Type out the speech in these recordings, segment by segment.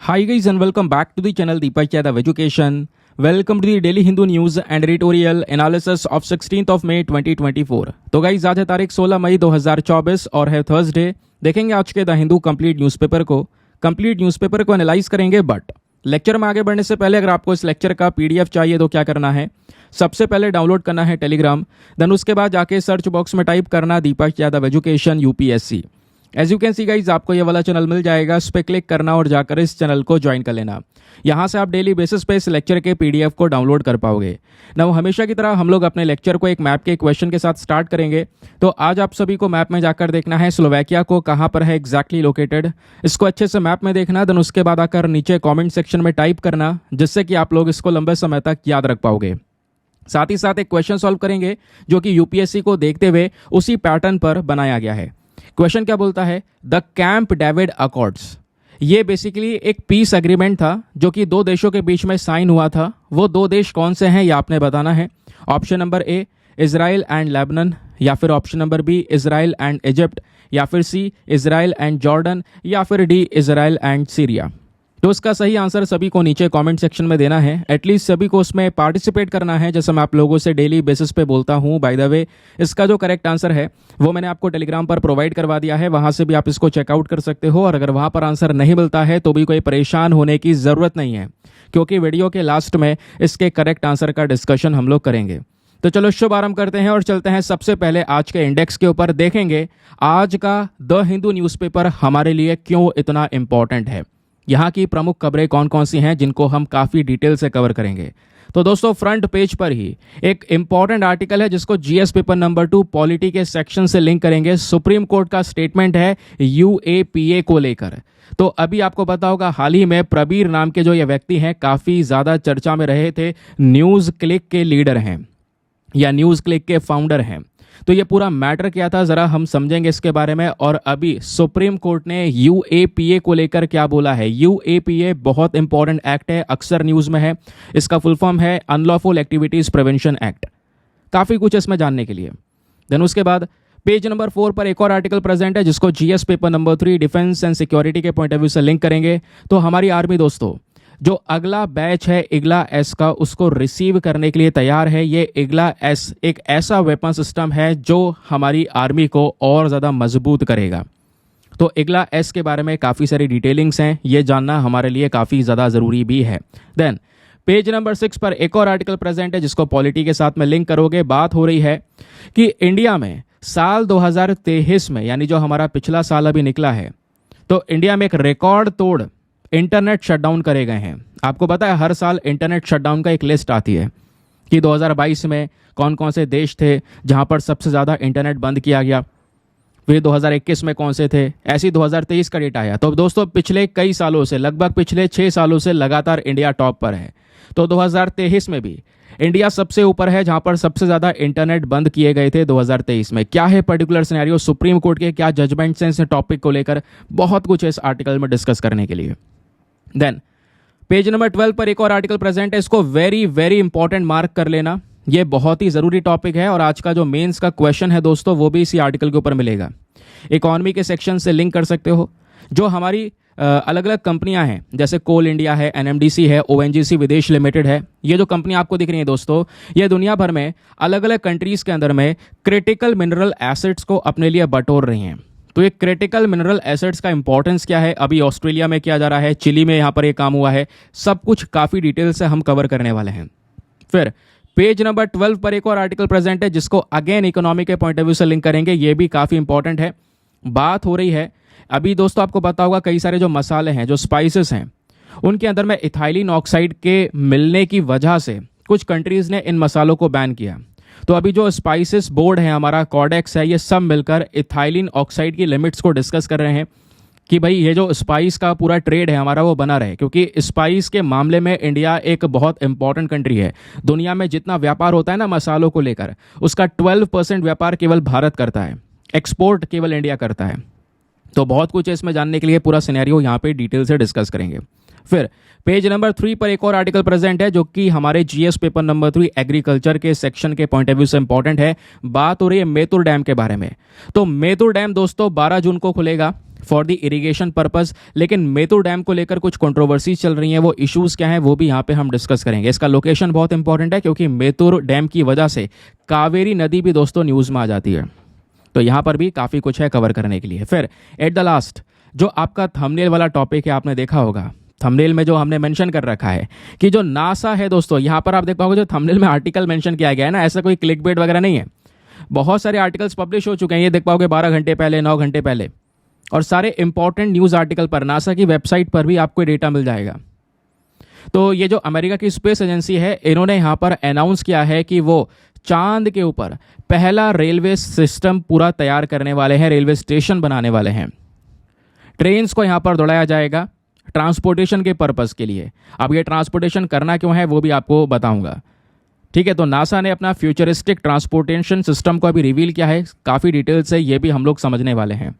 Hi guys and welcome back to the channel Deepak Yadav Education. Welcome to the Daily Hindu News and Editorial Analysis of 16th of May 2024. तो guys आज है तारीख 16 मई 2024 और है Thursday. देखेंगे आज के द हिंदू कंप्लीट न्यूज़पेपर को एनालाइज करेंगे। बट लेक्चर में आगे बढ़ने से पहले अगर आपको इस लेक्चर का पीडीएफ चाहिए तो क्या करना है, सबसे पहले डाउनलोड करना है टेलीग्राम, देन उसके बाद जाके सर्च बॉक्स में टाइप करना Deepak Yadav education UPSC. As you can see guys आपको ये वाला चैनल मिल जाएगा, इस पर क्लिक करना और जाकर इस चैनल को ज्वाइन कर लेना। यहाँ से आप डेली बेसिस पे इस लेक्चर के पीडीएफ को डाउनलोड कर पाओगे। ना हमेशा की तरह हम लोग अपने लेक्चर को एक मैप के क्वेश्चन के साथ स्टार्ट करेंगे। तो आज आप सभी को मैप में जाकर देखना है स्लोवाकिया को कहाँ पर है एग्जैक्टली लोकेटेड, इसको अच्छे से मैप में देखना। देन उसके बाद आकर नीचे कॉमेंट सेक्शन में टाइप करना, जिससे कि आप लोग इसको लंबे समय तक याद रख पाओगे। साथ ही साथ एक क्वेश्चन सॉल्व करेंगे जो कि यूपीएससी को देखते हुए उसी पैटर्न पर बनाया गया है। क्वेश्चन क्या बोलता है, द कैंप डेविड अकॉर्ड्स। ये बेसिकली एक पीस एग्रीमेंट था जो कि दो देशों के बीच में साइन हुआ था। वो दो देश कौन से हैं ये आपने बताना है। Option number A Israel and Lebanon, या फिर option number B Israel and Egypt, या फिर सी इजराइल एंड जॉर्डन, या फिर डी इजराइल एंड सीरिया। तो इसका सही आंसर सभी को नीचे कमेंट सेक्शन में देना है। एटलीस्ट सभी को उसमें पार्टिसिपेट करना है, जैसे मैं आप लोगों से डेली बेसिस पे बोलता हूँ। बाय द वे इसका जो करेक्ट आंसर है वो मैंने आपको टेलीग्राम पर प्रोवाइड करवा दिया है, वहाँ से भी आप इसको चेकआउट कर सकते हो। और अगर वहाँ पर आंसर नहीं मिलता है तो भी कोई परेशान होने की ज़रूरत नहीं है, क्योंकि वीडियो के लास्ट में इसके करेक्ट आंसर का डिस्कशन हम लोग करेंगे। तो चलो शुभ आरंभ करते हैं और चलते हैं सबसे पहले आज के इंडेक्स के ऊपर। देखेंगे आज का द हिंदू न्यूज़पेपर हमारे लिए क्यों इतना इंपॉर्टेंट है, यहाँ की प्रमुख खबरें कौन कौन सी हैं जिनको हम काफ़ी डिटेल से कवर करेंगे। तो दोस्तों फ्रंट पेज पर ही एक इंपॉर्टेंट आर्टिकल है जिसको जीएस पेपर नंबर 2 पॉलिटी के सेक्शन से लिंक करेंगे। सुप्रीम कोर्ट का स्टेटमेंट है यूएपीए को लेकर। तो अभी आपको पता होगा हाल ही में प्रबीर नाम के जो ये व्यक्ति हैं काफ़ी ज़्यादा चर्चा में रहे थे, न्यूज़ क्लिक के लीडर हैं या न्यूज़ क्लिक के फाउंडर हैं। तो ये पूरा मैटर क्या था ज़रा हम समझेंगे इसके बारे में। और अभी सुप्रीम कोर्ट ने यूएपीए को लेकर क्या बोला है। यूएपीए बहुत इंपॉर्टेंट एक्ट है, अक्सर न्यूज़ में है। इसका फुल फॉर्म है अनलॉफुल एक्टिविटीज़ प्रिवेंशन एक्ट। काफ़ी कुछ इसमें जानने के लिए। देन उसके बाद पेज नंबर 4 पर एक और आर्टिकल प्रेजेंट है जिसको GS paper number 3 defence and security के पॉइंट ऑफ व्यू से लिंक करेंगे। तो हमारी आर्मी दोस्तों जो अगला बैच है इग्ला एस का, उसको रिसीव करने के लिए तैयार है। ये इग्ला एस एक ऐसा वेपन सिस्टम है जो हमारी आर्मी को और ज़्यादा मजबूत करेगा। तो इग्ला एस के बारे में काफ़ी सारी डिटेलिंग्स हैं, ये जानना हमारे लिए काफ़ी ज़्यादा ज़रूरी भी है। देन पेज नंबर 6 पर एक और आर्टिकल प्रेजेंट है जिसको पॉलिटी के साथ में लिंक करोगे। बात हो रही है कि इंडिया में साल 2023 में, यानी जो हमारा पिछला साल अभी निकला है, तो इंडिया में एक रिकॉर्ड तोड़ इंटरनेट शटडाउन करे गए हैं। आपको पता है हर साल इंटरनेट शटडाउन का एक लिस्ट आती है कि 2022 में कौन कौन से देश थे जहां पर सबसे ज़्यादा इंटरनेट बंद किया गया, फिर 2021 में कौन से थे, ऐसी 2023 का डेटा आया। तो दोस्तों पिछले कई सालों से, लगभग पिछले 6 सालों से लगातार इंडिया टॉप पर है। तो 2023 में भी इंडिया सबसे ऊपर है जहां पर सबसे ज़्यादा इंटरनेट बंद किए गए थे 2023 में। क्या है पर्टिकुलर सिनेरियो, सुप्रीम कोर्ट के क्या जजमेंट्स हैं इस टॉपिक को लेकर, बहुत कुछ है इस आर्टिकल में डिस्कस करने के लिए। देन पेज नंबर 12 पर एक और आर्टिकल प्रेजेंट है, इसको वेरी वेरी इंपॉर्टेंट मार्क कर लेना। ये बहुत ही ज़रूरी टॉपिक है और आज का जो मेंस का क्वेश्चन है दोस्तों वो भी इसी आर्टिकल के ऊपर मिलेगा। इकोनॉमी के सेक्शन से लिंक कर सकते हो। जो हमारी अलग अलग कंपनियां हैं जैसे कोल इंडिया है, एनएमडीसी है, ओएनजीसी विदेश लिमिटेड है, ये जो कंपनी आपको दिख रही है दोस्तों, ये दुनिया भर में अलग अलग कंट्रीज़ के अंदर में क्रिटिकल मिनरल एसेट्स को अपने लिए बटोर रही हैं। तो ये क्रिटिकल मिनरल एसेट्स का इंपॉर्टेंस क्या है, अभी ऑस्ट्रेलिया में किया जा रहा है, चिली में यहाँ पर ये काम हुआ है, सब कुछ काफ़ी डिटेल से हम कवर करने वाले हैं। फिर पेज नंबर 12 पर एक और आर्टिकल प्रेजेंट है जिसको अगेन इकोनॉमी के पॉइंट ऑफ व्यू से लिंक करेंगे। ये भी काफ़ी इंपॉर्टेंट है। बात हो रही है अभी दोस्तों आपको पता होगा कई सारे जो मसाले हैं, जो स्पाइसेस हैं, उनके अंदर में इथाइलिन ऑक्साइड के मिलने की वजह से कुछ कंट्रीज़ ने इन मसालों को बैन किया। तो अभी जो स्पाइसेस बोर्ड है हमारा, कॉडेक्स है, ये सब मिलकर इथाइलिन ऑक्साइड की लिमिट्स को डिस्कस कर रहे हैं कि भाई ये जो स्पाइस का पूरा ट्रेड है हमारा वो बना रहे, क्योंकि स्पाइस के मामले में इंडिया एक बहुत इंपॉर्टेंट कंट्री है। दुनिया में जितना व्यापार होता है ना मसालों को लेकर, उसका 12% व्यापार केवल भारत करता है, एक्सपोर्ट केवल इंडिया करता है। तो बहुत कुछ है इसमें जानने के लिए, पूरा सिनेरियो यहाँ पे डिटेल से डिस्कस करेंगे। फिर पेज नंबर 3 पर एक और आर्टिकल प्रेजेंट है जो कि हमारे जीएस पेपर नंबर 3 एग्रीकल्चर के सेक्शन के पॉइंट ऑफ व्यू से इंपॉर्टेंट है। बात हो रही है मेतुर डैम के बारे में। तो मेतुर डैम दोस्तों 12 जून को खुलेगा। For the irrigation purpose. लेकिन मेतुर डैम को लेकर कुछ कंट्रोवर्सी चल रही हैं, वो इश्यूज़ क्या हैं वो भी यहाँ पे हम डिस्कस करेंगे। इसका लोकेशन बहुत इंपॉर्टेंट है क्योंकि मेतुर डैम की वजह से कावेरी नदी भी दोस्तों न्यूज़ में आ जाती है, तो यहाँ पर भी काफ़ी कुछ है कवर करने के लिए। फिर एट द लास्ट जो आपका थंबनेल वाला टॉपिक है, आपने देखा होगा थंबनेल में जो हमने मेंशन कर रखा है कि जो नासा है दोस्तों, यहाँ पर आप देख पाओगे जो थंबनेल में आर्टिकल मेंशन किया गया है ना, ऐसा कोई क्लिकबेट वगैरह नहीं है। बहुत सारे आर्टिकल्स पब्लिश हो चुके हैं, ये देख पाओगे 12 घंटे पहले, 9 घंटे पहले, और सारे इंपॉर्टेंट न्यूज़ आर्टिकल पर नासा की वेबसाइट पर भी आपको डेटा मिल जाएगा। तो ये जो अमेरिका की स्पेस एजेंसी है, इन्होंने यहाँ पर अनाउंस किया है कि वो चांद के ऊपर पहला रेलवे सिस्टम पूरा तैयार करने वाले हैं, रेलवे स्टेशन बनाने वाले हैं। ट्रेन्स को यहाँ पर दौड़ाया जाएगा ट्रांसपोर्टेशन के पर्पज़ के लिए। अब ये ट्रांसपोर्टेशन करना क्यों है वो भी आपको बताऊंगा, ठीक है। तो नासा ने अपना फ्यूचरिस्टिक ट्रांसपोर्टेशन सिस्टम को अभी रिवील किया है, काफ़ी डिटेल से ये भी हम लोग समझने वाले हैं।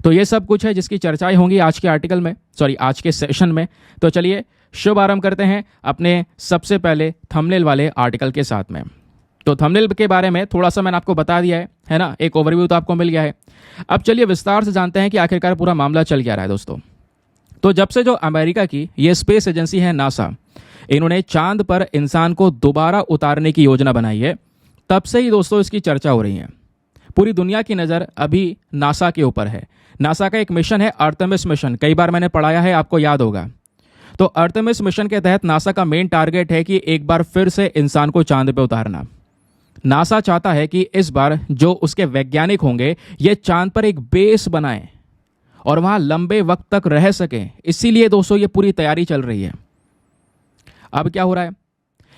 तो ये सब कुछ है जिसकी चर्चाएं होंगी आज के आर्टिकल में, आज के सेशन में। तो चलिए शुभ आरंभ करते हैं अपने सबसे पहले थंबनेल वाले आर्टिकल के साथ में। तो थंबनेल के बारे में थोड़ा सा मैंने आपको बता दिया है ना, एक ओवरव्यू तो आपको मिल गया है। अब चलिए विस्तार से जानते हैं कि आखिरकार पूरा मामला चल क्या रहा है दोस्तों। तो जब से जो अमेरिका की ये स्पेस एजेंसी है नासा, इन्होंने चांद पर इंसान को दोबारा उतारने की योजना बनाई है, तब से ही दोस्तों इसकी चर्चा हो रही है। पूरी दुनिया की नज़र अभी नासा के ऊपर है। नासा का एक मिशन है आर्टेमिस मिशन, कई बार मैंने पढ़ाया है, आपको याद होगा। तो आर्टेमिस मिशन के तहत नासा का मेन टारगेट है कि एक बार फिर से इंसान को चांद पे उतारना। नासा चाहता है कि इस बार जो उसके वैज्ञानिक होंगे ये चांद पर एक बेस बनाएं और वहां लंबे वक्त तक रह सकें। इसीलिए दोस्तों ये पूरी तैयारी चल रही है। अब क्या हो रहा है,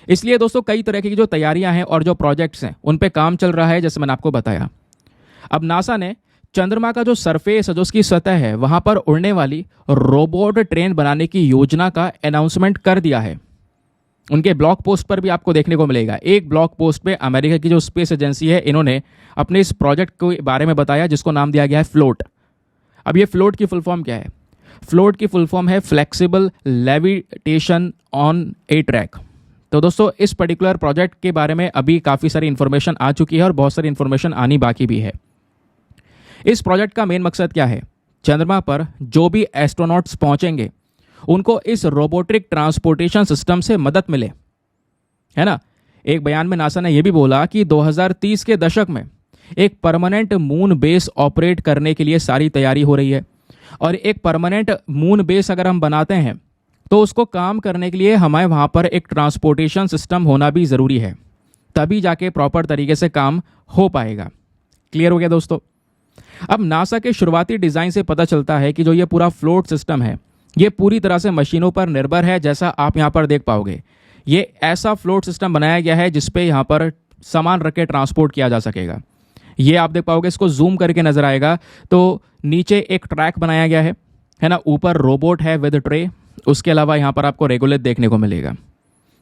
इसलिए दोस्तों कई तरह की जो तैयारियां हैं और जो प्रोजेक्ट्स हैं उन पे काम चल रहा है, जैसे मैंने आपको बताया। अब नासा ने चंद्रमा का जो सरफेस है, जो उसकी सतह है, वहां पर उड़ने वाली रोबोट ट्रेन बनाने की योजना का अनाउंसमेंट कर दिया है। उनके ब्लॉग पोस्ट पर भी आपको देखने को मिलेगा। एक ब्लॉग पोस्ट पे अमेरिका की जो स्पेस एजेंसी है, इन्होंने अपने इस प्रोजेक्ट के बारे में बताया जिसको नाम दिया गया है फ्लोट। अब ये फ्लोट की फुल फॉर्म क्या है? फ्लोट की फुल फॉर्म है flexible levitation on A track. तो दोस्तों इस पर्टिकुलर प्रोजेक्ट के बारे में अभी काफ़ी सारी इन्फॉर्मेशन आ चुकी है और बहुत सारी इन्फॉर्मेशन आनी बाकी भी है। इस प्रोजेक्ट का मेन मकसद क्या है? चंद्रमा पर जो भी एस्ट्रोनॉट्स पहुंचेंगे उनको इस रोबोटिक ट्रांसपोर्टेशन सिस्टम से मदद मिले, है ना। एक बयान में नासा ने यह भी बोला कि 2030 के दशक में एक परमानेंट मून बेस ऑपरेट करने के लिए सारी तैयारी हो रही है। और एक परमानेंट मून बेस अगर हम बनाते हैं तो उसको काम करने के लिए हमें वहाँ पर एक ट्रांसपोर्टेशन सिस्टम होना भी ज़रूरी है, तभी जाके प्रॉपर तरीके से काम हो पाएगा। क्लियर हो गया दोस्तों? अब नासा के शुरुआती डिज़ाइन से पता चलता है कि जो ये पूरा फ्लोट सिस्टम है ये पूरी तरह से मशीनों पर निर्भर है। जैसा आप यहाँ पर देख पाओगे, ये ऐसा फ्लोट सिस्टम बनाया गया है जिसपे यहाँ पर सामान रख के ट्रांसपोर्ट किया जा सकेगा। ये आप देख पाओगे, इसको जूम करके नजर आएगा तो नीचे एक ट्रैक बनाया गया है ना, ऊपर रोबोट है विद ट्रे, उसके अलावा यहाँ पर आपको रेगुलेट देखने को मिलेगा।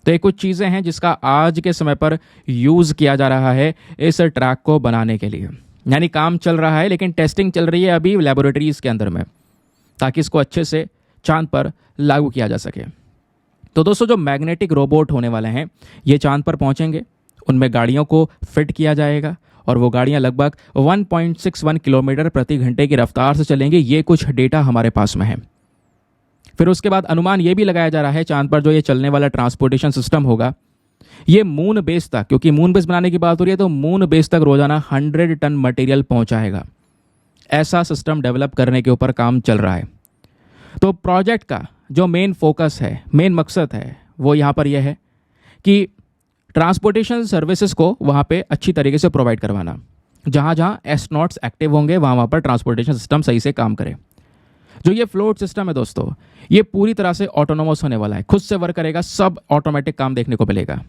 तो ये कुछ चीज़ें हैं जिसका आज के समय पर यूज़ किया जा रहा है इस ट्रैक को बनाने के लिए। यानी काम चल रहा है लेकिन टेस्टिंग चल रही है अभी लैबोरेटरीज़ के अंदर में, ताकि इसको अच्छे से चांद पर लागू किया जा सके। तो दोस्तों जो मैग्नेटिक रोबोट होने वाले हैं ये चांद पर पहुंचेंगे, उनमें गाड़ियों को फिट किया जाएगा और वो गाड़ियां लगभग 1.61 किलोमीटर प्रति घंटे की रफ्तार से चलेंगी। ये कुछ डेटा हमारे पास में है। फिर उसके बाद अनुमान ये भी लगाया जा रहा है चांद पर जो ये चलने वाला ट्रांसपोर्टेशन सिस्टम होगा ये मून बेस तक, क्योंकि मून बेस बनाने की बात हो रही है, तो मून बेस तक रोजाना 100 टन मटेरियल पहुंचाएगा। ऐसा सिस्टम डेवलप करने के ऊपर काम चल रहा है। तो प्रोजेक्ट का जो मेन फोकस है, मेन मकसद है, वो यहाँ पर यह है कि ट्रांसपोर्टेशन सर्विसेज को वहाँ पे अच्छी तरीके से प्रोवाइड करवाना। जहाँ जहाँ एस्ट्रोनॉट्स एक्टिव होंगे वहाँ पर ट्रांसपोर्टेशन सिस्टम सही से काम करे। जो ये फ्लोट सिस्टम है दोस्तों, ये पूरी तरह से ऑटोनोमस होने वाला है, खुद से वर्क करेगा, सब ऑटोमेटिक काम देखने को मिलेगा।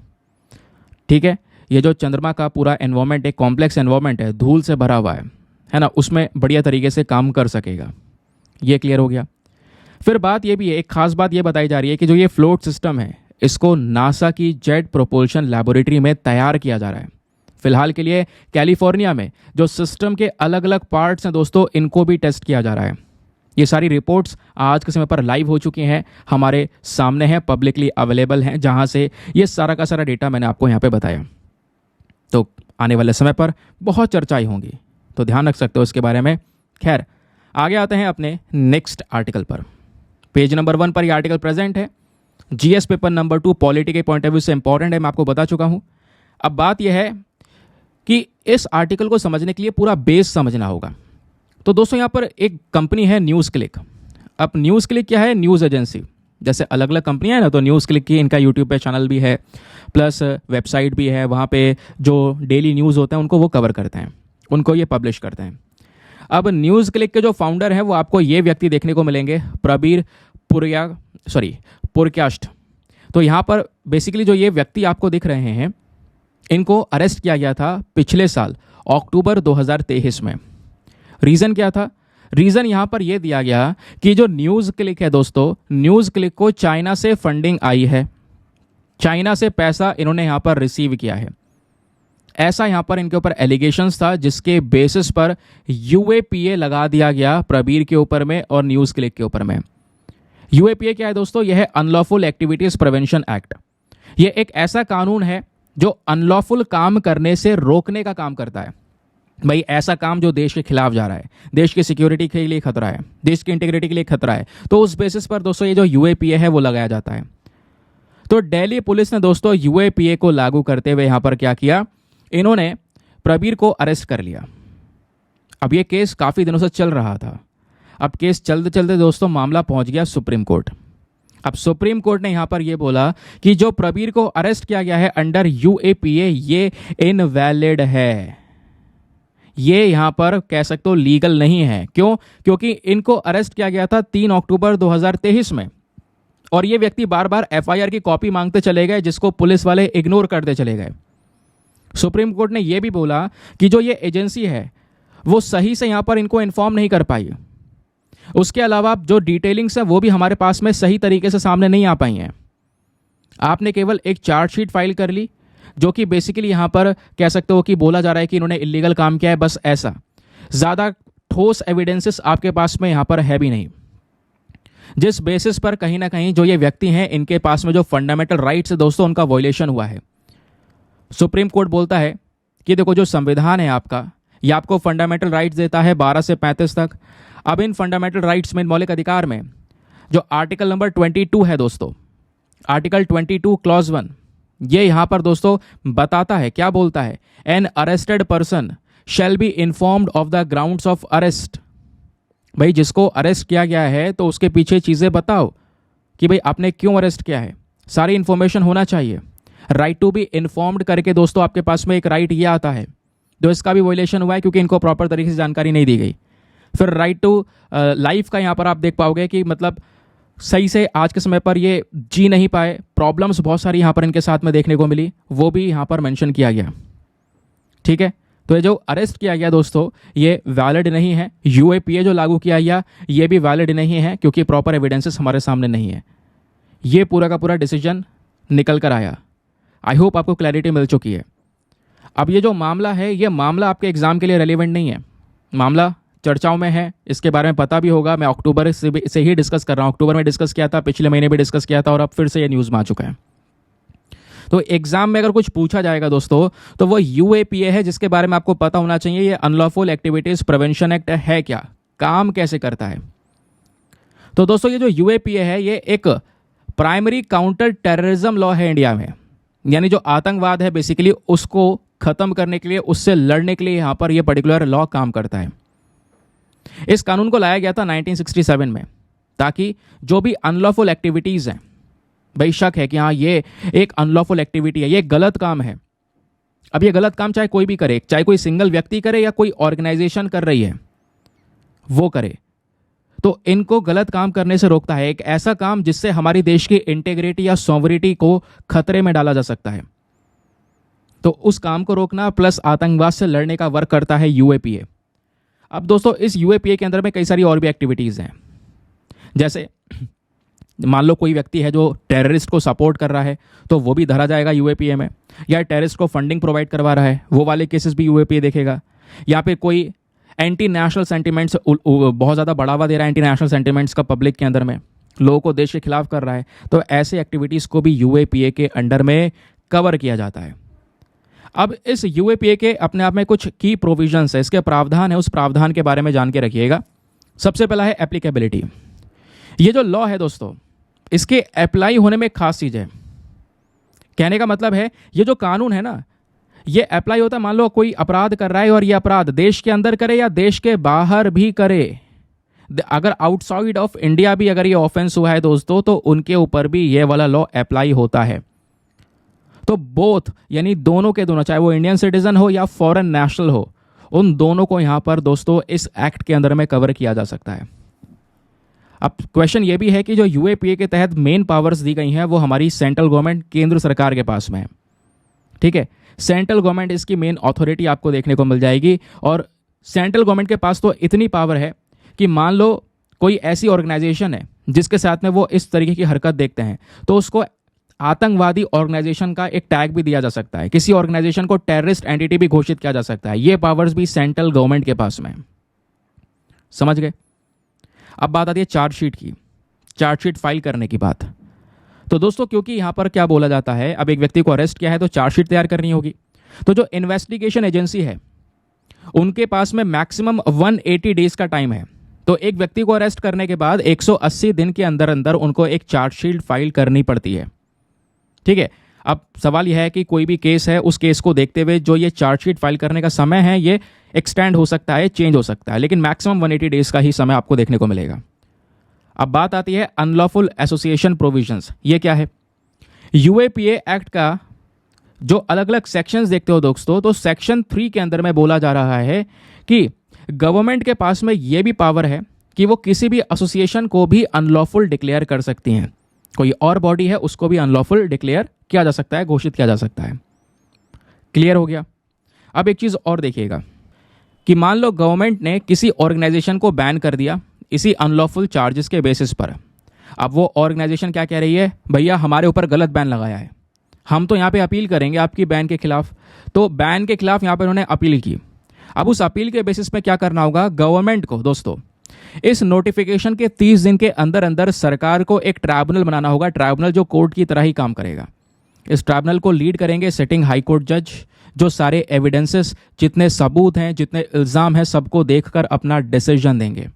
ठीक है, ये जो चंद्रमा का पूरा एनवायरमेंट एक कॉम्प्लेक्स एनवायरमेंट है, धूल से भरा हुआ है ना, उसमें बढ़िया तरीके से काम कर सकेगा। ये क्लियर हो गया। फिर बात ये भी है, एक खास बात ये बताई जा रही है कि जो ये फ्लोट सिस्टम है इसको नासा की जेट प्रोपल्शन लैबोरेटरी में तैयार किया जा रहा है। फिलहाल के लिए कैलिफोर्निया में जो सिस्टम के अलग अलग पार्ट्स हैं दोस्तों, इनको भी टेस्ट किया जा रहा है। ये सारी रिपोर्ट्स आज के समय पर लाइव हो चुकी हैं, हमारे सामने हैं, पब्लिकली अवेलेबल हैं, जहां से ये सारा का सारा डेटा मैंने आपको यहाँ पे बताया। तो आने वाले समय पर बहुत चर्चाएं होंगी, तो ध्यान रख सकते हो इसके बारे में। खैर, आगे आते हैं अपने नेक्स्ट आर्टिकल पर। पेज नंबर 1 पर ये आर्टिकल प्रेजेंट है। जीएस पेपर नंबर 2 पॉलिटी के पॉइंट ऑफ व्यू से इंपॉर्टेंट है, मैं आपको बता चुका हूं। अब बात यह है कि इस आर्टिकल को समझने के लिए पूरा बेस समझना होगा। तो दोस्तों यहाँ पर एक कंपनी है न्यूज़ क्लिक। अब न्यूज़ क्लिक क्या है? News agency. जैसे अलग अलग कंपनियां हैं ना, तो न्यूज़ क्लिक की इनका यूट्यूब पे चैनल भी है, प्लस वेबसाइट भी है। वहाँ पे जो डेली न्यूज़ होते हैं उनको वो कवर करते हैं, उनको ये पब्लिश करते हैं। अब न्यूज़ क्लिक के जो फाउंडर हैं वो आपको ये व्यक्ति देखने को मिलेंगे, प्रबीर पुरकाष्ट। तो यहाँ पर बेसिकली जो ये व्यक्ति आपको दिख रहे हैं, इनको अरेस्ट किया गया था पिछले साल अक्टूबर 2023 में। रीज़न क्या था? रीज़न यहाँ पर यह दिया गया कि जो न्यूज़ क्लिक है दोस्तों, न्यूज़ क्लिक को चाइना से फंडिंग आई है, चाइना से पैसा इन्होंने यहाँ पर रिसीव किया है। ऐसा यहाँ पर इनके ऊपर एलिगेशंस था, जिसके बेसिस पर यूएपीए लगा दिया गया प्रबीर के ऊपर में और न्यूज़ क्लिक के ऊपर में। यूएपीए क्या है दोस्तों? यह है अनलॉफुल एक्टिविटीज़ प्रिवेंशन एक्ट। यह एक ऐसा कानून है जो अनलॉफुल काम करने से रोकने का काम करता है। भाई ऐसा काम जो देश के खिलाफ जा रहा है, देश की सिक्योरिटी के लिए खतरा है, देश की इंटीग्रिटी के लिए खतरा है, तो उस बेसिस पर दोस्तों ये जो यूएपीए है वो लगाया जाता है। तो दिल्ली पुलिस ने दोस्तों यूएपीए को लागू करते हुए यहाँ पर क्या किया, इन्होंने प्रबीर को अरेस्ट कर लिया। अब ये केस काफ़ी दिनों से चल रहा था। अब केस चलते चलते दोस्तों मामला पहुंच गया सुप्रीम कोर्ट। अब सुप्रीम कोर्ट ने यहाँ पर यह बोला कि जो प्रबीर को अरेस्ट किया गया है अंडर यूएपीए, ये इनवैलिड है, ये यहाँ पर कह सकते हो लीगल नहीं है। क्यों? क्योंकि इनको अरेस्ट किया गया था 3 अक्टूबर 2023 में, और ये व्यक्ति बार बार एफआईआर की कॉपी मांगते चले गए, जिसको पुलिस वाले इग्नोर करते चले गए। सुप्रीम कोर्ट ने यह भी बोला कि जो ये एजेंसी है वो सही से यहाँ पर इनको इन्फॉर्म नहीं कर पाई। उसके अलावा जो डिटेलिंग्स है वो भी हमारे पास में सही तरीके से सामने नहीं आ पाई हैं। आपने केवल एक चार्जशीट फाइल कर ली, जो कि बेसिकली यहाँ पर कह सकते हो कि बोला जा रहा है कि इन्होंने इलीगल काम किया है, बस ऐसा। ज़्यादा ठोस एविडेंसेस आपके पास में यहाँ पर है भी नहीं, जिस बेसिस पर कहीं ना कहीं जो ये व्यक्ति हैं इनके पास में जो फंडामेंटल राइट्स है दोस्तों, उनका वायलेशन हुआ है। सुप्रीम कोर्ट बोलता है कि देखो जो संविधान है आपका, ये आपको फंडामेंटल राइट्स देता है 12 से 35 तक। अब इन फंडामेंटल राइट्स में, मौलिक अधिकार में, जो आर्टिकल नंबर 22 है दोस्तों, आर्टिकल 22 क्लॉज 1, ये यहाँ पर दोस्तों बताता है, क्या बोलता है, an arrested person shall be informed of the grounds of arrest. भाई जिसको अरेस्ट किया गया है तो उसके पीछे चीज़ें बताओ कि भाई आपने क्यों अरेस्ट किया है, सारी इन्फॉर्मेशन होना चाहिए। राइट टू बी इन्फॉर्म्ड करके दोस्तों आपके पास में एक राइट ये आता है, तो इसका भी वायलेशन हुआ है क्योंकि इनको प्रॉपर तरीके से जानकारी नहीं दी गई। फिर राइट टू लाइफ का यहाँ पर आप देख पाओगे कि मतलब सही से आज के समय पर ये जी नहीं पाए, प्रॉब्लम्स बहुत सारी यहाँ पर इनके साथ में देखने को मिली, वो भी यहाँ पर मेंशन किया गया। ठीक है, तो ये जो अरेस्ट किया गया दोस्तों ये वैलिड नहीं है। यूएपीए जो लागू किया गया ये भी वैलिड नहीं है, क्योंकि प्रॉपर एविडेंसेस हमारे सामने नहीं है। ये पूरा का पूरा डिसीजन निकल कर आया। आई होप आपको क्लैरिटी मिल चुकी है। अब ये जो मामला है, ये मामला आपके एग्जाम के लिए रेलिवेंट नहीं है, मामला चर्चाओं में है, इसके बारे में पता भी होगा। मैं अक्टूबर से ही डिस्कस कर रहा हूँ, अक्टूबर में डिस्कस किया था, पिछले महीने भी डिस्कस किया था, और अब फिर से ये न्यूज़ में आ चुका है। तो एग्जाम में अगर कुछ पूछा जाएगा दोस्तों तो वो यूएपीए है, जिसके बारे में आपको पता होना चाहिए। ये अनलॉफुल एक्टिविटीज प्रिवेंशन एक्ट है, क्या काम कैसे करता है। तो दोस्तों ये जो यूएपीए है ये एक प्राइमरी काउंटर टेररिज्म लॉ है इंडिया में, यानी जो आतंकवाद है बेसिकली उसको खत्म करने के लिए, उससे लड़ने के लिए यहाँ पर ये पर्टिकुलर लॉ काम करता है। इस कानून को लाया गया था 1967 में, ताकि जो भी अनलॉफुल एक्टिविटीज़ हैं, भाई शक है कि हाँ ये एक अनलॉफुल एक्टिविटी है, ये गलत काम है। अब ये गलत काम चाहे कोई भी करे, चाहे कोई सिंगल व्यक्ति करे या कोई ऑर्गेनाइजेशन कर रही है वो करे, तो इनको गलत काम करने से रोकता है। एक ऐसा काम जिससे हमारी देश की इंटीग्रिटी या सॉवरिटी को खतरे में डाला जा सकता है, तो उस काम को रोकना प्लस आतंकवाद से लड़ने का वर्क करता है यूएपीए। अब दोस्तों इस यूएपीए के अंदर में कई सारी और भी एक्टिविटीज़ हैं, जैसे मान लो कोई व्यक्ति है जो टेररिस्ट को सपोर्ट कर रहा है तो वो भी धरा जाएगा यूएपीए में, या टेररिस्ट को फंडिंग प्रोवाइड करवा रहा है वो वाले केसेस भी यूएपीए देखेगा, या फिर कोई एंटी नेशनल सेंटिमेंट्स बहुत ज़्यादा बढ़ावा दे रहा है, एंटी नेशनल सेंटिमेंट्स का पब्लिक के अंदर में, लोगों को देश के खिलाफ कर रहा है, तो ऐसे एक्टिविटीज़ को भी यूएपीए के अंडर में कवर किया जाता है। अब इस यूएपीए के अपने आप में कुछ की प्रोविजंस है, इसके प्रावधान है, उस प्रावधान के बारे में जान के रखिएगा। सबसे पहला है एप्लीकेबिलिटी। ये जो लॉ है दोस्तों, इसके अप्लाई होने में एक खास चीज़ है। कहने का मतलब है ये जो कानून है ना, ये अप्लाई होता है, मान लो कोई अपराध कर रहा है और ये अपराध देश के अंदर करे या देश के बाहर भी करे, अगर आउटसाइड ऑफ इंडिया भी अगर ये ऑफेंस हुआ है दोस्तों, तो उनके ऊपर भी ये वाला लॉ अप्लाई होता है। तो बोथ यानी दोनों के दोनों, चाहे वो इंडियन सिटीजन हो या फॉरेन नेशनल हो, उन दोनों को यहां पर दोस्तों इस एक्ट के अंदर में कवर किया जा सकता है। अब क्वेश्चन ये भी है कि जो यूएपीए के तहत मेन पावर्स दी गई हैं वो हमारी सेंट्रल गवर्नमेंट, केंद्र सरकार के पास में है। ठीक है, सेंट्रल गवर्नमेंट इसकी मेन अथॉरिटी आपको देखने को मिल जाएगी। और सेंट्रल गवर्नमेंट के पास तो इतनी पावर है कि मान लो कोई ऐसी ऑर्गेनाइजेशन है जिसके साथ में वो इस तरीके की हरकत देखते हैं, तो उसको आतंकवादी ऑर्गेनाइजेशन का एक टैग भी दिया जा सकता है, किसी ऑर्गेनाइजेशन को टेररिस्ट एंटिटी भी घोषित किया जा सकता है। ये पावर्स भी सेंट्रल गवर्नमेंट के पास में है। समझ गए? अब बात आती है चार्जशीट की, चार्जशीट फाइल करने की बात। तो दोस्तों क्योंकि यहां पर क्या बोला जाता है, अब एक व्यक्ति को अरेस्ट किया है तो चार्जशीट तैयार करनी होगी। तो जो इन्वेस्टिगेशन एजेंसी है उनके पास में मैक्सिमम 180 डेज का टाइम है। तो एक व्यक्ति को अरेस्ट करने के बाद 180 दिन के अंदर अंदर उनको एक चार्जशीट फाइल करनी पड़ती है। ठीक है, अब सवाल यह है कि कोई भी केस है, उस केस को देखते हुए जो ये चार्जशीट फाइल करने का समय है ये एक्सटेंड हो सकता है, चेंज हो सकता है, लेकिन मैक्सिमम 180 डेज का ही समय आपको देखने को मिलेगा। अब बात आती है अनलॉफुल एसोसिएशन प्रोविजंस। ये क्या है? यूएपीए एक्ट का जो अलग अलग सेक्शंस देखते हो दोस्तों, तो सेक्शन 3 के अंदर में बोला जा रहा है कि गवर्नमेंट के पास में ये भी पावर है कि वो किसी भी एसोसिएशन को भी अनलॉफुल डिक्लेयर कर सकती हैं। कोई और बॉडी है उसको भी अनलॉफुल डिक्लेयर किया जा सकता है, घोषित किया जा सकता है। क्लियर हो गया? अब एक चीज और देखिएगा कि मान लो गवर्नमेंट ने किसी ऑर्गेनाइजेशन को बैन कर दिया इसी अनलॉफुल चार्जेस के बेसिस पर। अब वो ऑर्गेनाइजेशन क्या कह रही है, भैया हमारे ऊपर गलत बैन लगाया है, हम तो यहाँ पे अपील करेंगे आपकी बैन के खिलाफ। तो बैन के खिलाफ यहाँ पर उन्होंने अपील की। अब उस अपील के बेसिस पे क्या करना होगा गवर्नमेंट को दोस्तों, इस नोटिफिकेशन के 30 दिन के अंदर अंदर सरकार को एक ट्राइब्यूनल बनाना होगा, ट्राइब्यूनल जो कोर्ट की तरह ही काम करेगा। इस ट्राइब्यूनल को लीड करेंगे सिटिंग हाई कोर्ट जज, जो सारे एविडेंसेस, जितने सबूत हैं, जितने इल्ज़ाम हैं, सबको देखकर अपना डिसीजन देंगे।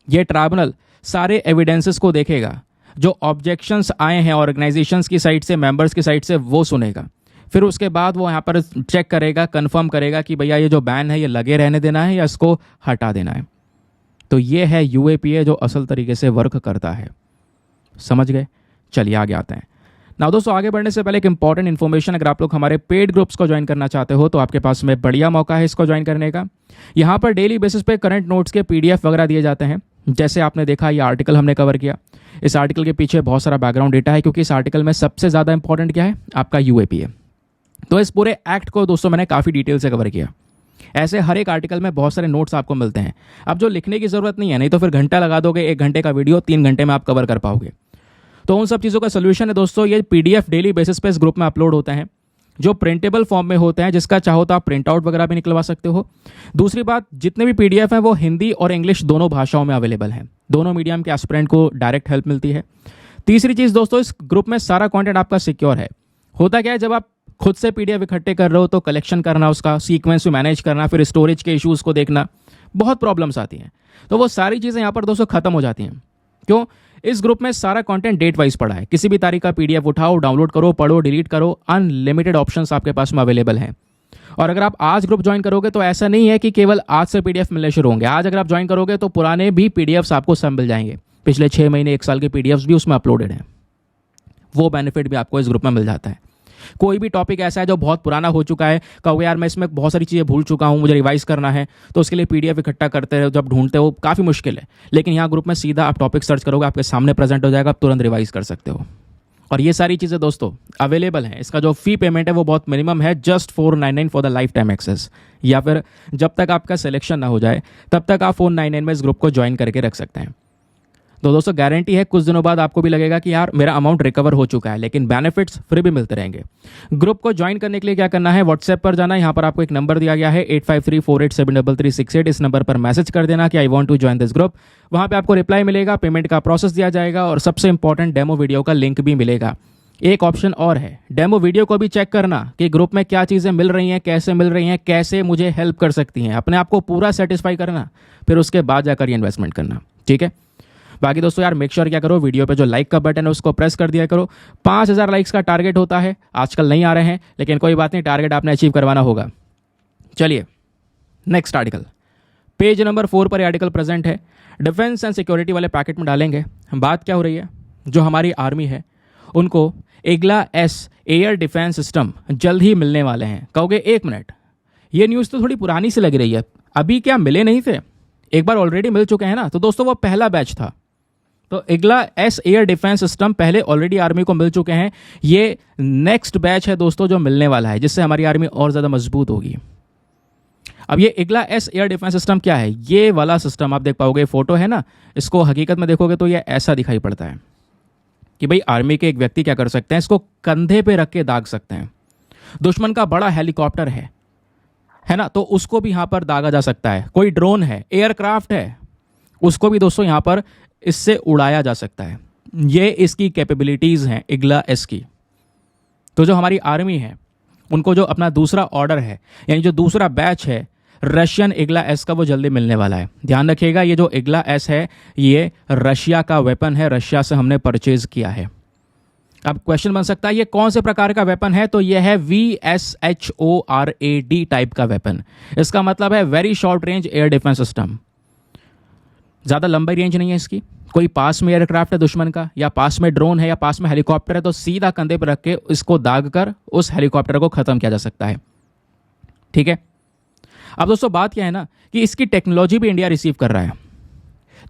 ये ट्राइब्यूनल सारे एविडेंसेस को देखेगा, जो ऑब्जेक्शंस आए हैं ऑर्गेनाइजेशंस की साइड से, मेंबर्स की साइड से, वो सुनेगा। फिर उसके बाद वो यहाँ पर चेक करेगा, कंफर्म करेगा कि भैया ये जो बैन है ये लगे रहने देना है या इसको हटा देना है। तो ये है यूएपीए जो असल तरीके से वर्क करता है। समझ गए? चलिए आगे आते हैं। नाउ दोस्तों आगे बढ़ने से पहले एक इंपॉर्टेंट इन्फॉर्मेशन, अगर आप लोग हमारे पेड ग्रुप्स को ज्वाइन करना चाहते हो तो आपके पास में बढ़िया मौका है इसको ज्वाइन करने का। यहाँ पर डेली बेसिस पे करंट नोट्स के पीडीएफ वगैरह दिए जाते हैं। जैसे आपने देखा ये आर्टिकल हमने कवर किया, इस आर्टिकल के पीछे बहुत सारा बैकग्राउंड डेटा है, क्योंकि इस आर्टिकल में सबसे ज़्यादा इंपॉर्टेंट क्या है, आपका यूएपीए। तो इस पूरे एक्ट को दोस्तों मैंने काफ़ी डिटेल से कवर किया। ऐसे हर एक आर्टिकल में बहुत सारे नोट्स आपको मिलते हैं। अब जो लिखने की ज़रूरत नहीं है, नहीं तो फिर घंटा लगा दोगे, 1 घंटे का वीडियो 3 घंटे में आप कवर कर पाओगे। तो उन सब चीज़ों का सोल्यूशन है दोस्तों, ये पीडीएफ डेली बेसिस पे इस ग्रुप में अपलोड होते हैं, जो प्रिंटेबल फॉर्म में होते हैं, जिसका चाहो तो आप प्रिंट आउट वगैरह भी निकलवा सकते हो। दूसरी बात, जितने भी पीडीएफ हैं वो हिंदी और इंग्लिश दोनों भाषाओं में अवेलेबल हैं। दोनों मीडियम के एस्पिरेंट को डायरेक्ट हेल्प मिलती है। तीसरी चीज़ दोस्तों, इस ग्रुप में सारा कंटेंट आपका सिक्योर है। होता क्या है, जब आप खुद से पीडीएफ इकट्ठे कर रहे हो तो कलेक्शन करना, उसका सीक्वेंस में मैनेज करना, फिर स्टोरेज के इश्यूज़ को देखना, बहुत प्रॉब्लम्स आती हैं। तो वो सारी चीज़ें यहाँ पर दोस्तों खत्म हो जाती हैं। क्यों? इस ग्रुप में सारा कंटेंट डेट वाइज पड़ा है। किसी भी तारीख का पीडीएफ उठाओ, डाउनलोड करो, पढ़ो, डिलीट करो, अनलिमिटेड ऑप्शंस आपके पास में अवेलेबल हैं। और अगर आप आज ग्रुप ज्वाइन करोगे तो ऐसा नहीं है कि केवल आज से पीडीएफ मिलने शुरू होंगे। आज अगर आप ज्वाइन करोगे तो पुराने भी पीडीएफ्स आपको सब मिल जाएंगे। पिछले 6 महीने 1 साल के पीडीएफ्स भी उसमें अपलोडेड हैं। वो बेनिफिट भी आपको इस ग्रुप में मिल जाता है। कोई भी टॉपिक ऐसा है जो बहुत पुराना हो चुका है, कहोगे यार मैं इसमें बहुत सारी चीज़ें भूल चुका हूँ, मुझे रिवाइज करना है, तो उसके लिए पीडीएफ इकट्ठा करते रहो, जब ढूंढते हो काफ़ी मुश्किल है। लेकिन यहाँ ग्रुप में सीधा आप टॉपिक सर्च करोगे, आपके सामने प्रेजेंट हो जाएगा, आप तुरंत रिवाइज कर सकते हो। और ये सारी चीज़ें दोस्तों अवेलेबल हैं। इसका जो फी पेमेंट है वो बहुत मिनिमम है, just 499 for the lifetime access, या फिर जब तक आपका सिलेक्शन ना हो जाए तब तक आप 499 में इस ग्रुप को ज्वाइन करके रख सकते हैं। तो दोस्तों गारंटी है कुछ दिनों बाद आपको भी लगेगा कि यार मेरा अमाउंट रिकवर हो चुका है, लेकिन बेनिफिट्स फ्री भी मिलते रहेंगे। ग्रुप को ज्वाइन करने के लिए क्या करना है, व्हाट्सएप पर जाना है। यहाँ पर आपको एक नंबर दिया गया है 8534873368। इस नंबर पर मैसेज कर देना कि I want to join this group. वहाँ पे आपको रिप्लाई मिलेगा, पेमेंट का प्रोसेस दिया जाएगा और सबसे इंपॉर्टेंट डेमो वीडियो का लिंक भी मिलेगा। एक ऑप्शन और है, डेमो वीडियो को भी चेक करना कि ग्रुप में क्या चीज़ें मिल रही हैं, कैसे मिल रही हैं, कैसे मुझे हेल्प कर सकती हैं, अपने आप को पूरा सेटिस्फाई करना, फिर उसके बाद जाकर ये इन्वेस्टमेंट करना। ठीक है, बाकी दोस्तों यार मेक श्योर क्या करो, वीडियो पे जो लाइक का बटन है उसको प्रेस कर दिया करो। 5000 लाइक्स का टारगेट होता है, आजकल नहीं आ रहे हैं, लेकिन कोई बात नहीं, टारगेट आपने अचीव करवाना होगा। चलिए नेक्स्ट आर्टिकल, पेज नंबर 4 पर आर्टिकल प्रेजेंट है, डिफेंस एंड सिक्योरिटी वाले पैकेट में डालेंगे। बात क्या हो रही है, जो हमारी आर्मी है उनको Igla S air defence system जल्द ही मिलने वाले हैं। कहोगे एक मिनट, ये न्यूज़ तो थोड़ी पुरानी सी लग रही है, अभी क्या मिले नहीं थे, एक बार ऑलरेडी मिल चुके हैं ना। तो दोस्तों वो पहला बैच था, तो Igla S air defence system पहले ऑलरेडी आर्मी को मिल चुके हैं। ये नेक्स्ट बैच है दोस्तों जो मिलने वाला है, जिससे हमारी आर्मी और ज़्यादा मजबूत होगी। अब ये Igla S air defence system क्या है, ये वाला सिस्टम आप देख पाओगे, फोटो है ना, इसको हकीकत में देखोगे तो ये ऐसा दिखाई पड़ता है कि भाई आर्मी के एक व्यक्ति क्या कर सकते हैं, इसको कंधे पे रख के दाग सकते हैं। दुश्मन का बड़ा हेलीकॉप्टर है ना, तो उसको भी यहां पर दागा जा सकता है। कोई ड्रोन है, एयरक्राफ्ट है, उसको भी दोस्तों यहां पर इससे उड़ाया जा सकता है। ये इसकी कैपेबिलिटीज हैं इग्ला एस की। तो जो हमारी आर्मी है उनको जो अपना दूसरा ऑर्डर है, यानी जो दूसरा बैच है रशियन इग्ला एस का, वो जल्दी मिलने वाला है। ध्यान रखिएगा, ये जो इग्ला एस है ये रशिया का वेपन है, रशिया से हमने परचेज किया है। अब क्वेश्चन बन सकता है ये कौन से प्रकार का वेपन है, तो ये है VSHORAD टाइप का वेपन। इसका मतलब है very short range air defence system. ज़्यादा लंबी रेंज नहीं है इसकी, कोई पास में एयरक्राफ्ट है दुश्मन का, या पास में ड्रोन है, या पास में हेलीकॉप्टर है, तो सीधा कंधे पर रख के इसको दाग कर उस हेलीकॉप्टर को ख़त्म किया जा सकता है। ठीक है, अब दोस्तों बात क्या है ना कि इसकी टेक्नोलॉजी भी इंडिया रिसीव कर रहा है।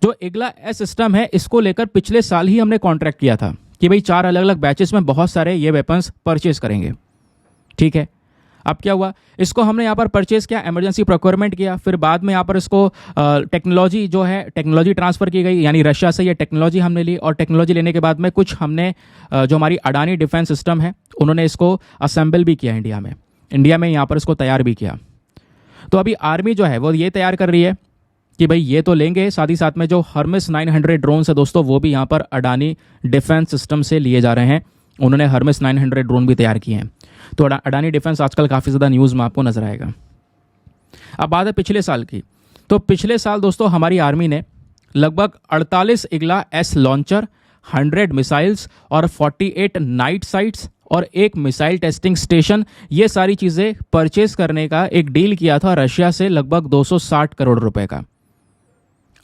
जो इग्ला एस सिस्टम है इसको लेकर पिछले साल ही हमने कॉन्ट्रैक्ट किया था कि भाई 4 अलग अलग बैचेस में बहुत सारे ये वेपन्स परचेज करेंगे। ठीक है, अब क्या हुआ, इसको हमने यहाँ पर परचेज किया, इमरजेंसी प्रोक्योरमेंट किया, फिर बाद में यहाँ पर इसको टेक्नोलॉजी जो है टेक्नोलॉजी ट्रांसफ़र की गई, यानी रशिया से ये टेक्नोलॉजी हमने ली, और टेक्नोलॉजी लेने के बाद में कुछ हमने जो हमारी अडानी डिफेंस सिस्टम है उन्होंने इसको असेंबल भी किया इंडिया में यहाँ पर इसको तैयार भी किया। तो अभी आर्मी जो है वो ये तैयार कर रही है कि भाई ये तो लेंगे, साथ ही साथ में जो हर्मेस 900 ड्रोन है दोस्तों वो भी यहाँ पर अडानी डिफेंस सिस्टम से लिए जा रहे हैं। उन्होंने हर्मेस 900 ड्रोन भी तैयार किए हैं। तो अडानी डिफेंस आजकल काफ़ी ज़्यादा न्यूज़ में आपको नजर आएगा। अब बात है पिछले साल की, तो पिछले साल दोस्तों हमारी आर्मी ने लगभग 48 इग्ला एस लॉन्चर, 100 मिसाइल्स और 48 नाइट साइट्स और एक मिसाइल टेस्टिंग स्टेशन, ये सारी चीज़ें परचेज करने का एक डील किया था रशिया से, लगभग 260 करोड़ रुपए का।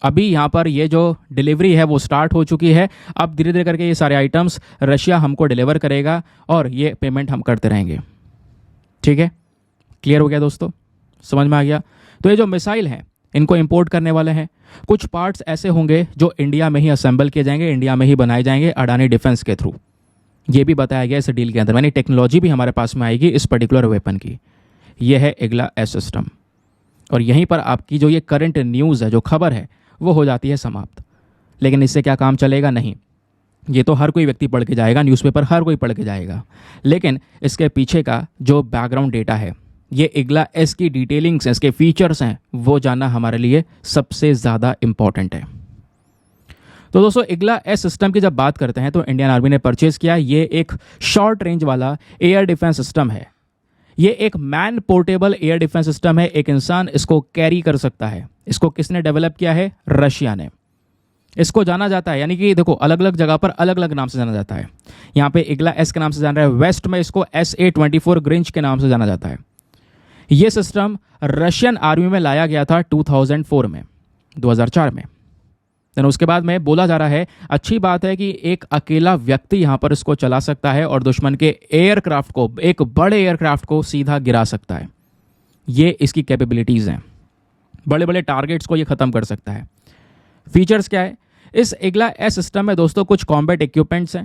अभी यहाँ पर ये जो डिलीवरी है वो स्टार्ट हो चुकी है। अब धीरे धीरे करके ये सारे आइटम्स रशिया हमको डिलीवर करेगा और ये पेमेंट हम करते रहेंगे। ठीक है, क्लियर हो गया दोस्तों, समझ में आ गया। तो ये जो मिसाइल हैं इनको इंपोर्ट करने वाले हैं, कुछ पार्ट्स ऐसे होंगे जो इंडिया में ही असेंबल किए जाएंगे, इंडिया में ही बनाए जाएंगे अडानी डिफेंस के थ्रू। ये भी बताया गया इस डील के अंदर, यानी टेक्नोलॉजी भी हमारे पास में आएगी इस पर्टिकुलर वेपन की। ये है इग्ला एस सिस्टम, और यहीं पर आपकी जो ये करंट न्यूज़ है, जो खबर है, वो हो जाती है समाप्त। लेकिन इससे क्या काम चलेगा, नहीं, ये तो हर कोई व्यक्ति पढ़ के जाएगा, न्यूज़पेपर हर कोई पढ़ के जाएगा, लेकिन इसके पीछे का जो बैकग्राउंड डेटा है, ये इग्ला एस की डिटेलिंग्स हैं, इसके फीचर्स हैं, वो जानना हमारे लिए सबसे ज़्यादा इम्पॉर्टेंट है। तो दोस्तों इग्ला एस सिस्टम की जब बात करते हैं तो इंडियन आर्मी ने परचेज किया। ये एक शॉर्ट रेंज वाला एयर डिफेंस सिस्टम है। ये एक man portable air defence system है, एक इंसान इसको कैरी कर सकता है। इसको किसने डेवलप किया है, रशिया ने। इसको जाना जाता है, यानी कि देखो अलग अलग जगह पर अलग अलग नाम से जाना जाता है। यहाँ पे इग्ला एस के नाम से जान रहा है, वेस्ट में इसको SA-24 ग्रिंच के नाम से जाना जाता है। ये सिस्टम रशियन आर्मी में लाया गया था 2004 में, 2004 में। देन उसके बाद में बोला जा रहा है, अच्छी बात है कि एक अकेला व्यक्ति यहाँ पर इसको चला सकता है और दुश्मन के एयरक्राफ्ट को, एक बड़े एयरक्राफ्ट को सीधा गिरा सकता है। ये इसकी कैपेबिलिटीज़ हैं, बड़े बड़े टारगेट्स को ये ख़त्म कर सकता है। फीचर्स क्या है इस इग्ला एस सिस्टम में दोस्तों, कुछ कॉम्बैट इक्विपमेंट्स हैं,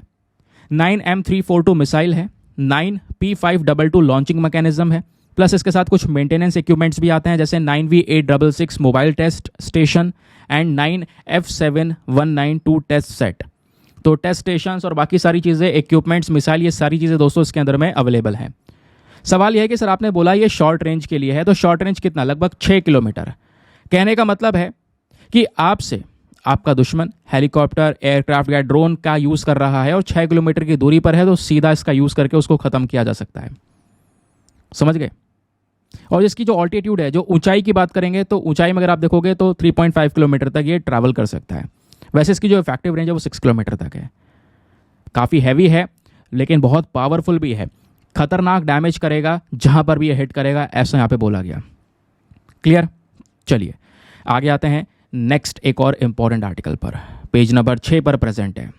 9M342 मिसाइल है, 9P522 लॉन्चिंग मैकेनिज्म है, प्लस इसके साथ कुछ मेंटेनेंस इक्विपमेंट्स भी आते हैं, जैसे 9V866 mobile test station and 9F7192 test set. तो टेस्ट स्टेशन और बाकी सारी चीज़ें, इक्विपमेंट्स, मिसाइल, ये सारी चीज़ें दोस्तों इसके अंदर में अवेलेबल हैं। सवाल यह है कि सर आपने बोला ये शॉर्ट रेंज के लिए है, तो शॉर्ट रेंज कितना, लगभग 6 किलोमीटर। कहने का मतलब है कि आपसे आपका दुश्मन हेलीकॉप्टर, एयरक्राफ्ट या ड्रोन का यूज़ कर रहा है और 6 किलोमीटर की दूरी पर है, तो सीधा इसका यूज़ करके उसको ख़त्म किया जा सकता है। समझ गए? और इसकी जो ऑल्टीट्यूड है, जो ऊंचाई की बात करेंगे, तो ऊंचाई में अगर आप देखोगे तो 3.5 किलोमीटर तक ये ट्रैवल कर सकता है। वैसे इसकी जो इफेक्टिव रेंज है वो 6 किलोमीटर तक है। काफ़ी हैवी है लेकिन बहुत पावरफुल भी है। खतरनाक डैमेज करेगा जहां पर भी ये हिट करेगा, ऐसा यहाँ पे बोला गया। क्लियर? चलिए आगे आते हैं नेक्स्ट एक और इंपॉर्टेंट आर्टिकल पर। पेज नंबर 6 पर प्रेजेंट है।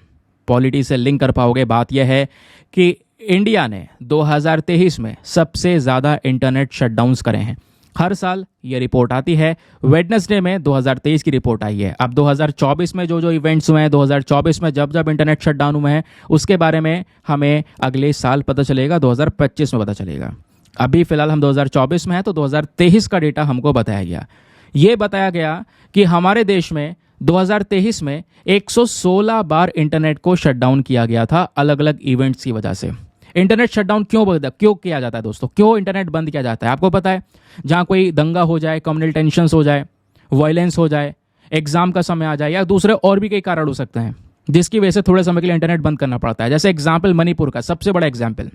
पॉलिटी से लिंक कर पाओगे। बात यह है कि इंडिया ने 2023 में सबसे ज़्यादा इंटरनेट शटडाउन्स करे हैं। हर साल ये रिपोर्ट आती है। वेडनेसडे में 2023 की रिपोर्ट आई है। अब 2024 में जो जो इवेंट्स हुए हैं, 2024 में जब जब इंटरनेट शटडाउन हुए हैं, उसके बारे में हमें अगले साल पता चलेगा, 2025 में पता चलेगा। अभी फिलहाल हम 2024 में हैं, तो 2023 का डेटा हमको बताया गया। ये बताया गया कि हमारे देश में 2023 में 116 बार इंटरनेट को शटडाउन किया गया था अलग अलग इवेंट्स की वजह से। इंटरनेट शटडाउन क्यों किया जाता है दोस्तों? क्यों इंटरनेट बंद किया जाता है? आपको पता है, जहां कोई दंगा हो जाए, कम्युनल टेंशंस हो जाए, वायलेंस हो जाए, एग्जाम का समय आ जाए, या दूसरे और भी कई कारण हो सकते हैं जिसकी वजह से थोड़े समय के लिए इंटरनेट बंद करना पड़ता है। जैसे एग्जाम्पल मणिपुर का, सबसे बड़ा एग्जाम्पल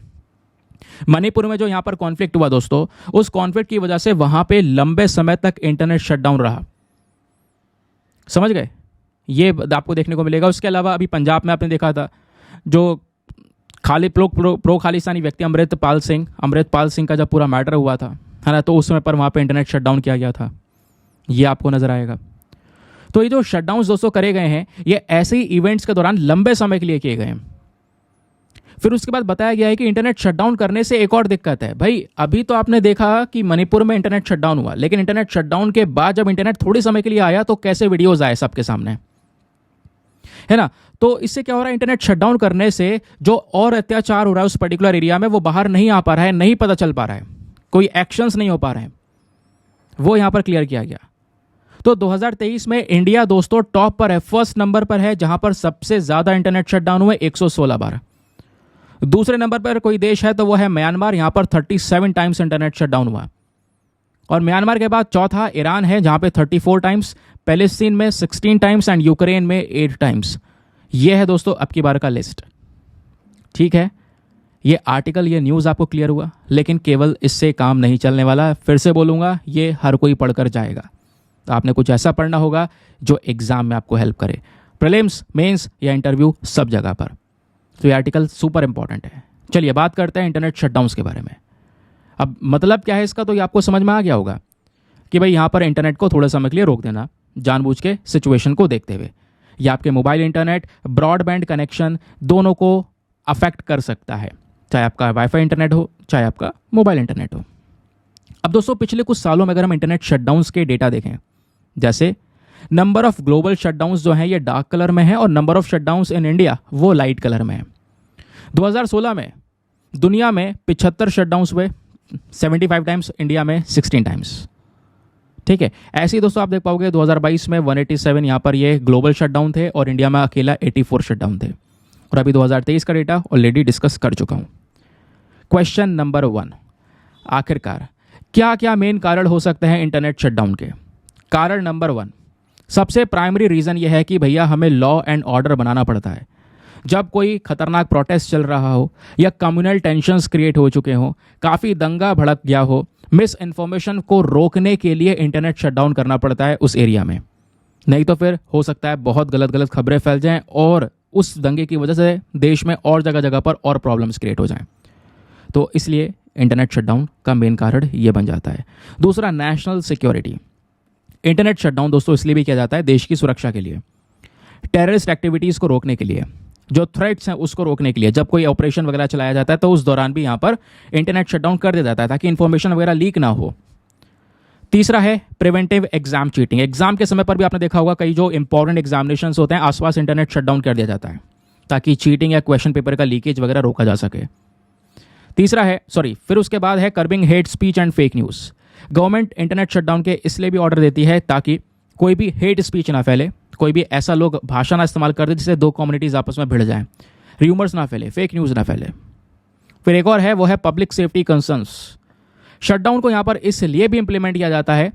मणिपुर में जो यहां पर कॉन्फ्लिक्ट हुआ दोस्तों, उस कॉन्फ्लिक्ट की वजह से वहां पे लंबे समय तक इंटरनेट शटडाउन रहा। समझ गए? ये आपको देखने को मिलेगा। उसके अलावा अभी पंजाब में आपने देखा था, जो प्रो खालिस्तानी व्यक्ति अमृतपाल सिंह का जब पूरा मैटर हुआ था, है ना, तो उस समय पर वहाँ पे इंटरनेट शटडाउन किया गया था। ये आपको नजर आएगा। तो ये जो शटडाउन दोस्तों करे गए हैं, ये ऐसे ही इवेंट्स के दौरान लंबे समय के लिए किए गए हैं। फिर उसके बाद बताया गया है कि इंटरनेट शटडाउन करने से एक और दिक्कत है। भाई अभी तो आपने देखा कि मणिपुर में इंटरनेट शटडाउन हुआ, लेकिन इंटरनेट शटडाउन के बाद जब इंटरनेट थोड़े समय के लिए आया तो कैसे वीडियोज आए सबके सामने, है ना। तो इससे क्या हो रहा है, इंटरनेट शटडाउन करने से जो और अत्याचार हो रहा है उस पर्टिकुलर एरिया में, वो बाहर नहीं आ पा रहा है, नहीं पता चल पा रहा है, कोई एक्शंस नहीं हो पा रहे हैं, वो यहां पर क्लियर किया गया। तो 2023 में इंडिया दोस्तों टॉप पर है, फर्स्ट नंबर पर है, जहां पर सबसे ज्यादा इंटरनेट शटडाउन हुए 116 बार। दूसरे नंबर पर कोई देश है तो वो है म्यांमार, यहां पर 37 टाइम्स इंटरनेट शटडाउन हुआ। और म्यांमार के बाद चौथा ईरान है, जहां पे 34 टाइम्स, पैलेस्टीन में 16 टाइम्स एंड यूक्रेन में 8 टाइम्स। यह है दोस्तों अब की बार का लिस्ट। ठीक है, ये आर्टिकल, ये न्यूज़ आपको क्लियर हुआ, लेकिन केवल इससे काम नहीं चलने वाला। फिर से बोलूँगा, ये हर कोई पढ़कर जाएगा। तो आपने कुछ ऐसा पढ़ना होगा जो एग्जाम में आपको हेल्प करे, प्रीलिम्स, मेंस या इंटरव्यू, सब जगह पर। तो ये आर्टिकल सुपर इंपॉर्टेंट है। चलिए बात करते हैं इंटरनेट शटडाउन्स के बारे में। अब मतलब क्या है इसका, तो ये आपको समझ में आ गया होगा कि भाई यहाँ पर इंटरनेट को थोड़े समय के लिए रोक देना, जानबूझ के सिचुएशन को देखते हुए। ये आपके मोबाइल इंटरनेट, ब्रॉडबैंड कनेक्शन दोनों को अफेक्ट कर सकता है, चाहे आपका वाईफाई इंटरनेट हो, चाहे आपका मोबाइल इंटरनेट हो। अब दोस्तों पिछले कुछ सालों में अगर हम इंटरनेट शटडाउन्स के डेटा देखें, जैसे नंबर ऑफ ग्लोबल शटडाउन्स जो हैं ये डार्क कलर में है और number of shutdowns in India वो लाइट कलर में है। 2016 में दुनिया में 75 शटडाउन्स हुए, 75 टाइम्स, इंडिया में 16 टाइम्स। ठीक है, ऐसे ही दोस्तों आप देख पाओगे 2022 में 187 यहाँ पर ये ग्लोबल शटडाउन थे और इंडिया में अकेला 84 शटडाउन थे। और अभी 2023 का डेटा ऑलरेडी डिस्कस कर चुका हूँ। क्वेश्चन नंबर 1, आखिरकार क्या क्या मेन कारण हो सकते हैं इंटरनेट शटडाउन के? कारण नंबर 1, सबसे प्राइमरी रीज़न यह है कि भैया हमें लॉ एंड ऑर्डर बनाना पड़ता है। जब कोई खतरनाक प्रोटेस्ट चल रहा हो या कम्युनल टेंशन्स क्रिएट हो चुके हों, काफ़ी दंगा भड़क गया हो, मिस इन्फॉर्मेशन को रोकने के लिए इंटरनेट शटडाउन करना पड़ता है उस एरिया में। नहीं तो फिर हो सकता है बहुत गलत गलत खबरें फैल जाएं और उस दंगे की वजह से देश में और जगह जगह पर और प्रॉब्लम्स क्रिएट हो जाएं। तो इसलिए इंटरनेट शटडाउन का मेन कारण ये बन जाता है। दूसरा, नेशनल सिक्योरिटी। इंटरनेट शटडाउन दोस्तों इसलिए भी किया जाता है देश की सुरक्षा के लिए, टेररिस्ट एक्टिविटीज़ को रोकने के लिए, जो थ्रेट्स हैं उसको रोकने के लिए। जब कोई ऑपरेशन वगैरह चलाया जाता है तो उस दौरान भी यहाँ पर इंटरनेट शटडाउन कर दिया जाता है ताकि इन्फॉर्मेशन वगैरह लीक ना हो। तीसरा है प्रिवेंटिव एग्जाम चीटिंग। एग्जाम के समय पर भी आपने देखा होगा कई जो इंपॉर्टेंट एग्जामिनेशंस होते हैं आसपास इंटरनेट शटडाउन कर दिया जाता है ताकि चीटिंग या क्वेश्चन पेपर का लीकेज वगैरह रोका जा सके। फिर उसके बाद है curbing hate speech and fake news. Government internet shutdown के इसलिए भी ऑर्डर देती है ताकि कोई भी हेट स्पीच ना फैले, कोई भी ऐसा लोग भाषा ना इस्तेमाल कर दे जिससे दो कम्युनिटीज़ आपस में भिड़ जाएं, र्यूमर्स ना फैले, फेक न्यूज़ ना फैले। फिर एक और है, वो है पब्लिक सेफ्टी कंसर्न्स। शटडाउन को यहाँ पर इसलिए भी इंप्लीमेंट किया जाता है,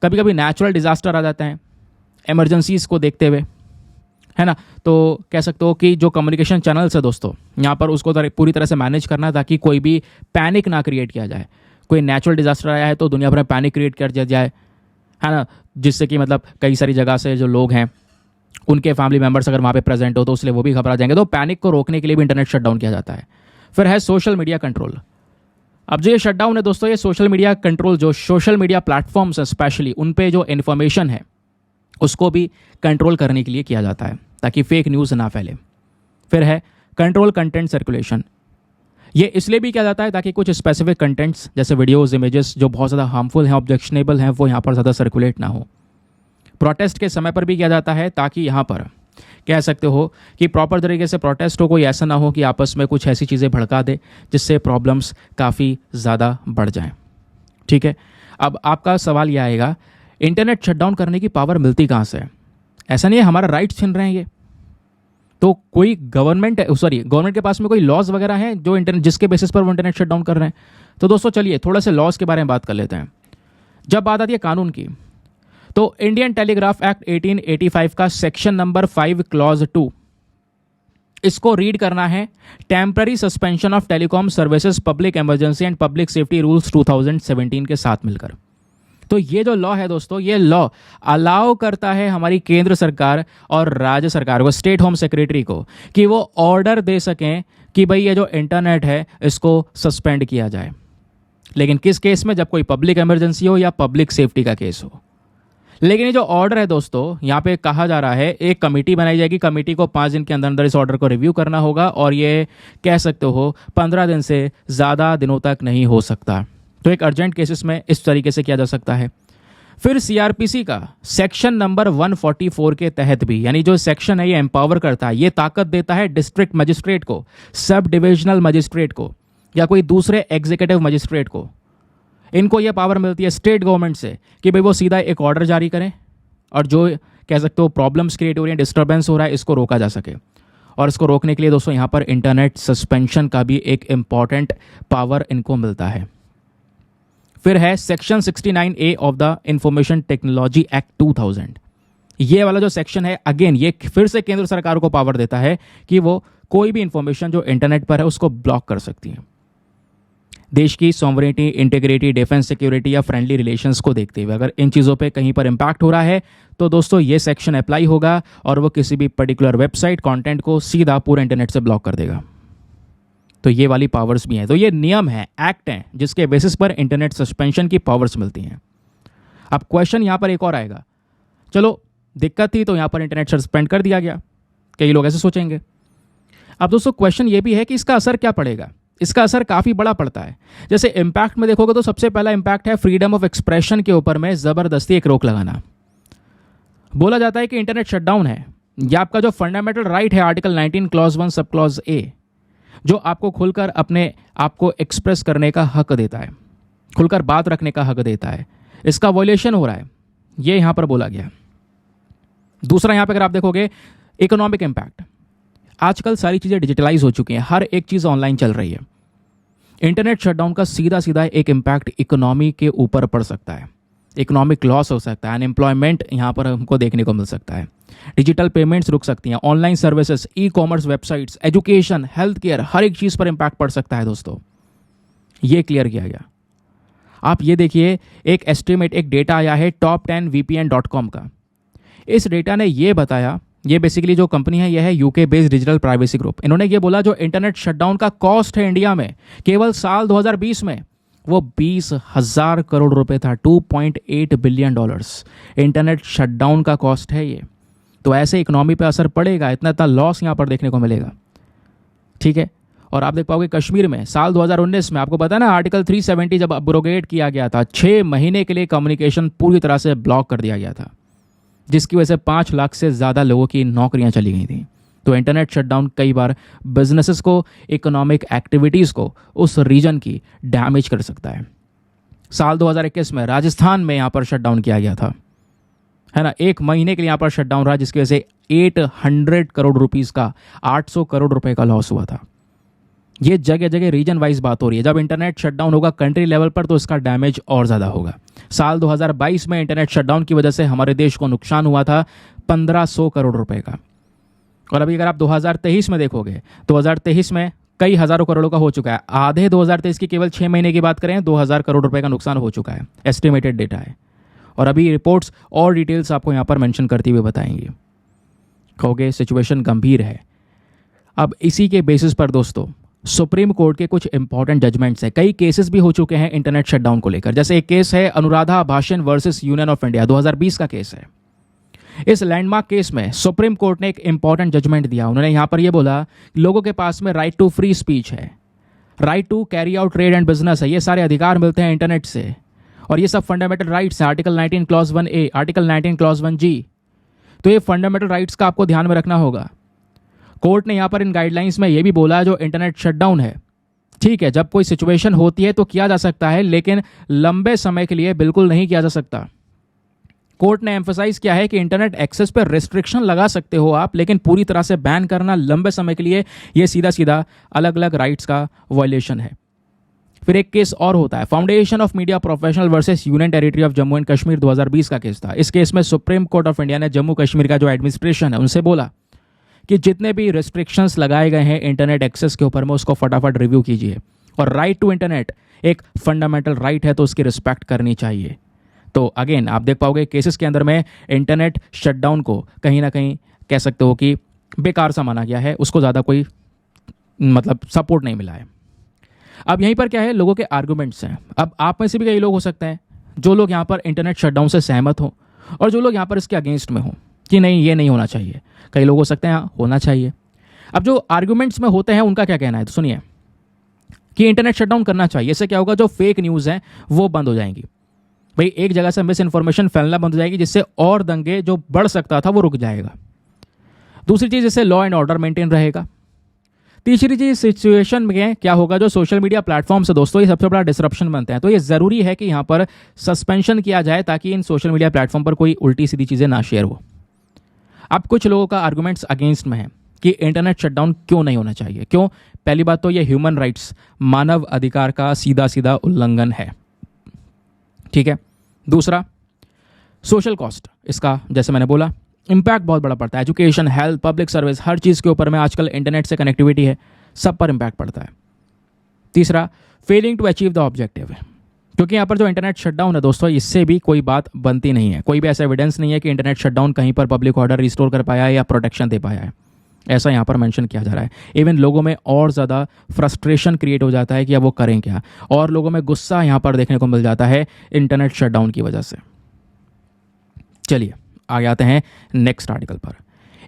कभी कभी नेचुरल डिजास्टर आ जाते हैं, इमरजेंसीज को देखते हुए, है ना। तो कह सकते हो कि जो कम्युनिकेशन चैनल्स है दोस्तों, यहाँ पर उसको पूरी तरह से मैनेज करना ताकि कोई भी पैनिक ना क्रिएट किया जाए। कोई नेचुरल डिजास्टर आया है तो दुनिया भर में पैनिक क्रिएट कर दिया जाए, है ना, जिससे कि मतलब कई सारी जगह से जो लोग हैं उनके फैमिली मेम्बर्स अगर वहाँ पे प्रेजेंट हो तो उसलिए वो भी घबरा जाएंगे। तो पैनिक को रोकने के लिए भी इंटरनेट शटडाउन किया जाता है। फिर है सोशल मीडिया कंट्रोल। अब जो ये शटडाउन है दोस्तों, ये सोशल मीडिया कंट्रोल, जो सोशल मीडिया प्लेटफॉर्म्स है स्पेशली उन पे जो इन्फॉर्मेशन है उसको भी कंट्रोल करने के लिए किया जाता है ताकि फेक न्यूज़ ना फैले। फिर है कंट्रोल कंटेंट सर्कुलेशन। ये इसलिए भी किया जाता है ताकि कुछ स्पेसिफिक कंटेंट्स जैसे वीडियोस, इमेजेस जो बहुत ज़्यादा हार्मफुल हैं, ऑब्जेक्शनेबल हैं, वो यहाँ पर ज़्यादा सर्कुलेट ना हो। प्रोटेस्ट के समय पर भी किया जाता है ताकि यहाँ पर कह सकते हो कि प्रॉपर तरीके से प्रोटेस्ट हो, कोई ऐसा ना हो कि आपस में कुछ ऐसी चीज़ें भड़का दे जिससे प्रॉब्लम्स काफ़ी ज़्यादा बढ़ जाएं। ठीक है, अब आपका सवाल यह आएगा, इंटरनेट शटडाउन करने की पावर मिलती कहाँ से है? ऐसा नहीं है हमारा राइट छीन रहे हैं ये। तो कोई गवर्नमेंट के पास में कोई लॉज वगैरह हैं जो इंटरनेट जिसके बेसिस पर वो इंटरनेट शटडाउन कर रहे हैं? तो दोस्तों चलिए थोड़ा से लॉज के बारे में बात कर लेते हैं। जब बात आती है कानून की, तो इंडियन टेलीग्राफ एक्ट 1885 का सेक्शन नंबर 5 क्लॉज 2, इसको रीड करना है, temporary suspension of telecom services public emergency and public safety rules 2017 के साथ मिलकर। तो ये जो लॉ है दोस्तों, ये लॉ अलाउ करता है हमारी केंद्र सरकार और राज्य सरकार को, स्टेट होम सेक्रेटरी को, कि वो ऑर्डर दे सकें कि भाई ये जो इंटरनेट है इसको सस्पेंड किया जाए। लेकिन किस केस में? जब कोई पब्लिक इमरजेंसी हो या पब्लिक सेफ्टी का केस हो। लेकिन ये जो ऑर्डर है दोस्तों, यहाँ पे कहा जा रहा है एक कमेटी बनाई जाएगी, कमेटी को 5 दिन के अंदर अंदर इस ऑर्डर को रिव्यू करना होगा और ये कह सकते हो 15 दिन से ज़्यादा दिनों तक नहीं हो सकता। तो एक अर्जेंट केसेस में इस तरीके से किया जा सकता है। फिर सीआरपीसी का सेक्शन नंबर 144 के तहत भी, यानी जो सेक्शन है ये एम्पावर करता है, ये ताकत देता है डिस्ट्रिक्ट मजिस्ट्रेट को, सब डिविजनल मजिस्ट्रेट को या कोई दूसरे एग्जीक्यूटिव मजिस्ट्रेट को, इनको यह पावर मिलती है स्टेट गवर्नमेंट से कि भाई वो सीधा एक ऑर्डर जारी करें और जो कह सकते हो प्रॉब्लम्स क्रिएट हो रही हैं, डिस्टर्बेंस हो रहा है, इसको रोका जा सके। और इसको रोकने के लिए दोस्तों यहाँ पर इंटरनेट सस्पेंशन का भी एक इंपॉर्टेंट पावर इनको मिलता है। फिर है section 69A of the information technology act 2000। ये वाला जो सेक्शन है, अगेन ये फिर से केंद्र सरकार को पावर देता है कि वो कोई भी इंफॉर्मेशन जो इंटरनेट पर है उसको ब्लॉक कर सकती है। देश की सॉवरेनिटी, इंटीग्रिटी, डिफेंस, सिक्योरिटी या फ्रेंडली रिलेशंस को देखते हुए अगर इन चीज़ों पे कहीं पर इम्पैक्ट हो रहा है तो दोस्तों ये सेक्शन अप्लाई होगा और वो किसी भी पर्टिकुलर वेबसाइट कंटेंट को सीधा पूरे इंटरनेट से ब्लॉक कर देगा। तो ये वाली पावर्स भी हैं। तो ये नियम है, एक्ट हैं, जिसके बेसिस पर इंटरनेट सस्पेंशन की पावर्स मिलती हैं। अब क्वेश्चन यहाँ पर एक और आएगा, चलो दिक्कत थी तो यहाँ पर इंटरनेट सस्पेंड कर दिया गया, कई लोग ऐसे सोचेंगे। अब दोस्तों क्वेश्चन ये भी है कि इसका असर क्या पड़ेगा? इसका असर काफ़ी बड़ा पड़ता है। जैसे इम्पैक्ट में देखोगे तो सबसे पहला इम्पैक्ट है फ्रीडम ऑफ एक्सप्रेशन के ऊपर में ज़बरदस्ती एक रोक लगाना। बोला जाता है कि इंटरनेट शटडाउन है, यह आपका जो फंडामेंटल राइट है article 19 clause 1 sub clause A, जो आपको खुलकर अपने आप को एक्सप्रेस करने का हक देता है, खुलकर बात रखने का हक देता है, इसका वॉयलेशन हो रहा है, ये यहां पर बोला गया। दूसरा यहां पर अगर आप देखोगे इकोनॉमिक इम्पैक्ट, आजकल सारी चीज़ें डिजिटलाइज हो चुकी हैं, हर एक चीज़ ऑनलाइन चल रही है। इंटरनेट शटडाउन का सीधा सीधा एक इम्पैक्ट इकोनॉमी के ऊपर पड़ सकता है, इकोनॉमिक लॉस हो सकता है, अनएम्प्लॉयमेंट यहाँ पर हमको देखने को मिल सकता है, डिजिटल पेमेंट्स रुक सकती हैं, online services, e commerce websites, education, health care, हर एक चीज़ पर इम्पैक्ट पड़ सकता है दोस्तों। ये क्लियर किया गया। आप ये देखिए, एक एस्टिमेट, एक डेटा आया है top10vpn.com का। इस डेटा ने ये बताया, ये बेसिकली जो कंपनी है, यह है UK based digital privacy group. इन्होंने ये बोला जो इंटरनेट शटडाउन का कॉस्ट है इंडिया में केवल साल 2020 में वो 20,000 करोड़ रुपए था, $2.8 बिलियन इंटरनेट शटडाउन का कॉस्ट है ये। तो ऐसे इकोनॉमी पे असर पड़ेगा, इतना इतना लॉस यहाँ पर देखने को मिलेगा। ठीक है, और आप देख पाओगे कश्मीर में साल 2019 में, आपको पता है ना आर्टिकल 370 जब अब्रोगेट किया गया था, 6 महीने के लिए कम्युनिकेशन पूरी तरह से ब्लॉक कर दिया गया था, जिसकी वजह से 5 लाख से ज़्यादा लोगों की नौकरियां चली गई थी। तो इंटरनेट शटडाउन कई बार बिजनेसेस को, इकोनॉमिक एक्टिविटीज़ को, उस रीजन की डैमेज कर सकता है। साल 2021 में राजस्थान में यहाँ पर शटडाउन किया गया था, है ना, 1 महीने के लिए यहाँ पर शटडाउन रहा, जिसकी वजह से 800 करोड़ रुपीज़ का, 800 करोड़ रुपए का लॉस हुआ था। ये जगह जगह रीजन वाइज बात हो रही है। जब इंटरनेट शटडाउन होगा कंट्री लेवल पर तो इसका डैमेज और ज़्यादा होगा। साल 2022 में इंटरनेट शटडाउन की वजह से हमारे देश को नुकसान हुआ था 1500 करोड़ रुपए का। और अभी अगर आप 2023 में देखोगे, 2023 में कई हज़ारों करोड़ों का हो चुका है। आधे 2023 की केवल 6 महीने की बात करें, 2000 करोड़ रुपए का नुकसान हो चुका है, एस्टिमेटेड डेटा है। और अभी रिपोर्ट्स और डिटेल्स आपको यहाँ पर मेंशन करती हुए बताएंगी। कहोगे सिचुएशन गंभीर है। अब इसी के बेसिस पर दोस्तों सुप्रीम कोर्ट के कुछ इंपॉर्टेंट जजमेंट्स हैं। कई केसेस भी हो चुके हैं इंटरनेट शटडाउन को लेकर। जैसे एक केस है अनुराधा भाषण वर्सेस यूनियन ऑफ इंडिया, 2020 का केस है। इस लैंडमार्क केस में सुप्रीम कोर्ट ने एक इंपॉर्टेंट जजमेंट दिया। उन्होंने यहां पर यह बोला लोगों के पास में राइट टू फ्री स्पीच है, right to carry out trade and business है, ये सारे अधिकार मिलते हैं इंटरनेट से, और ये सब फंडामेंटल राइट्स हैं। Article 19 clause 1A, article 19 clause 1G। तो ये फंडामेंटल राइट्स का आपको ध्यान में रखना होगा। कोर्ट ने यहां पर इन गाइडलाइंस में यह भी बोला जो इंटरनेट शटडाउन है, ठीक है, जब कोई सिचुएशन होती है तो किया जा सकता है, लेकिन लंबे समय के लिए बिल्कुल नहीं किया जा सकता। कोर्ट ने एम्फसाइज किया है कि इंटरनेट एक्सेस पर रिस्ट्रिक्शन लगा सकते हो आप, लेकिन पूरी तरह से बैन करना लंबे समय के लिए ये सीधा सीधा अलग अलग राइट्स का वायलेशन है। फिर एक केस और होता है, foundation of media professional versus union territory of Jammu and Kashmir, 2020 का केस था। इस केस में सुप्रीम कोर्ट ऑफ इंडिया ने जम्मू कश्मीर का जो एडमिनिस्ट्रेशन है उनसे बोला कि जितने भी रिस्ट्रिक्शंस लगाए गए हैं इंटरनेट एक्सेस के ऊपर में उसको फटाफट रिव्यू कीजिए, और राइट टू इंटरनेट एक फंडामेंटल राइट है तो उसकी रिस्पेक्ट करनी चाहिए। तो अगेन आप देख पाओगे केसेस के अंदर में इंटरनेट शटडाउन को कहीं ना कहीं कह सकते हो कि बेकार सा माना गया है, उसको ज़्यादा कोई मतलब सपोर्ट नहीं मिला है। अब यहीं पर क्या है, लोगों के आर्गूमेंट्स हैं। अब आप में से भी कई लोग हो सकते हैं जो लोग यहाँ पर इंटरनेट शटडाउन से सहमत हो, और जो लोग यहाँ पर इसके अगेंस्ट में हो कि नहीं ये नहीं होना चाहिए। कई लोग हो सकते हैं होना चाहिए। अब जो आर्गूमेंट्स में होते हैं उनका क्या कहना है, तो सुनिए कि इंटरनेट शटडाउन करना चाहिए। इससे क्या होगा, जो फेक न्यूज़ हैं वो बंद हो जाएंगी। भाई एक जगह से मिस इन्फॉर्मेशन फैलना बंद हो जाएगी, जिससे और दंगे जो बढ़ सकता था वो रुक जाएगा। दूसरी चीज़, इससे लॉ एंड ऑर्डर मेंटेन रहेगा। तीसरी चीज़, सिचुएशन में क्या होगा, जो सोशल मीडिया प्लेटफॉर्म से दोस्तों ये सबसे बड़ा डिसरप्शन बनते हैं, तो ये ज़रूरी है कि यहाँ पर सस्पेंशन किया जाए ताकि इन सोशल मीडिया प्लेटफॉर्म पर कोई उल्टी सीधी चीज़ें ना शेयर हो। अब कुछ लोगों का आर्गूमेंट्स अगेंस्ट में है कि इंटरनेट शटडाउन क्यों नहीं होना चाहिए। क्यों? पहली बात तो ये ह्यूमन राइट्स, मानव अधिकार का सीधा सीधा उल्लंघन है, ठीक है। दूसरा, सोशल कॉस्ट, इसका जैसे मैंने बोला इम्पैक्ट बहुत बड़ा पड़ता है। एजुकेशन, हेल्थ, पब्लिक सर्विस, हर चीज़ के ऊपर में आजकल इंटरनेट से कनेक्टिविटी है, सब पर इम्पैक्ट पड़ता है। तीसरा, failing to achieve the objective, क्योंकि यहाँ पर जो इंटरनेट शटडाउन है दोस्तों, इससे भी कोई बात बनती नहीं है। कोई भी ऐसा एविडेंस नहीं है कि इंटरनेट शटडाउन कहीं पर पब्लिक ऑर्डर रिस्टोर कर पाया है या प्रोटेक्शन दे पाया है, ऐसा यहाँ पर मेंशन किया जा रहा है। इवन लोगों में और ज़्यादा फ्रस्ट्रेशन क्रिएट हो जाता है कि अब वो करें क्या, और लोगों में गुस्सा यहाँ पर देखने को मिल जाता है इंटरनेट शटडाउन की वजह से। चलिए आगे आते हैं नेक्स्ट आर्टिकल पर।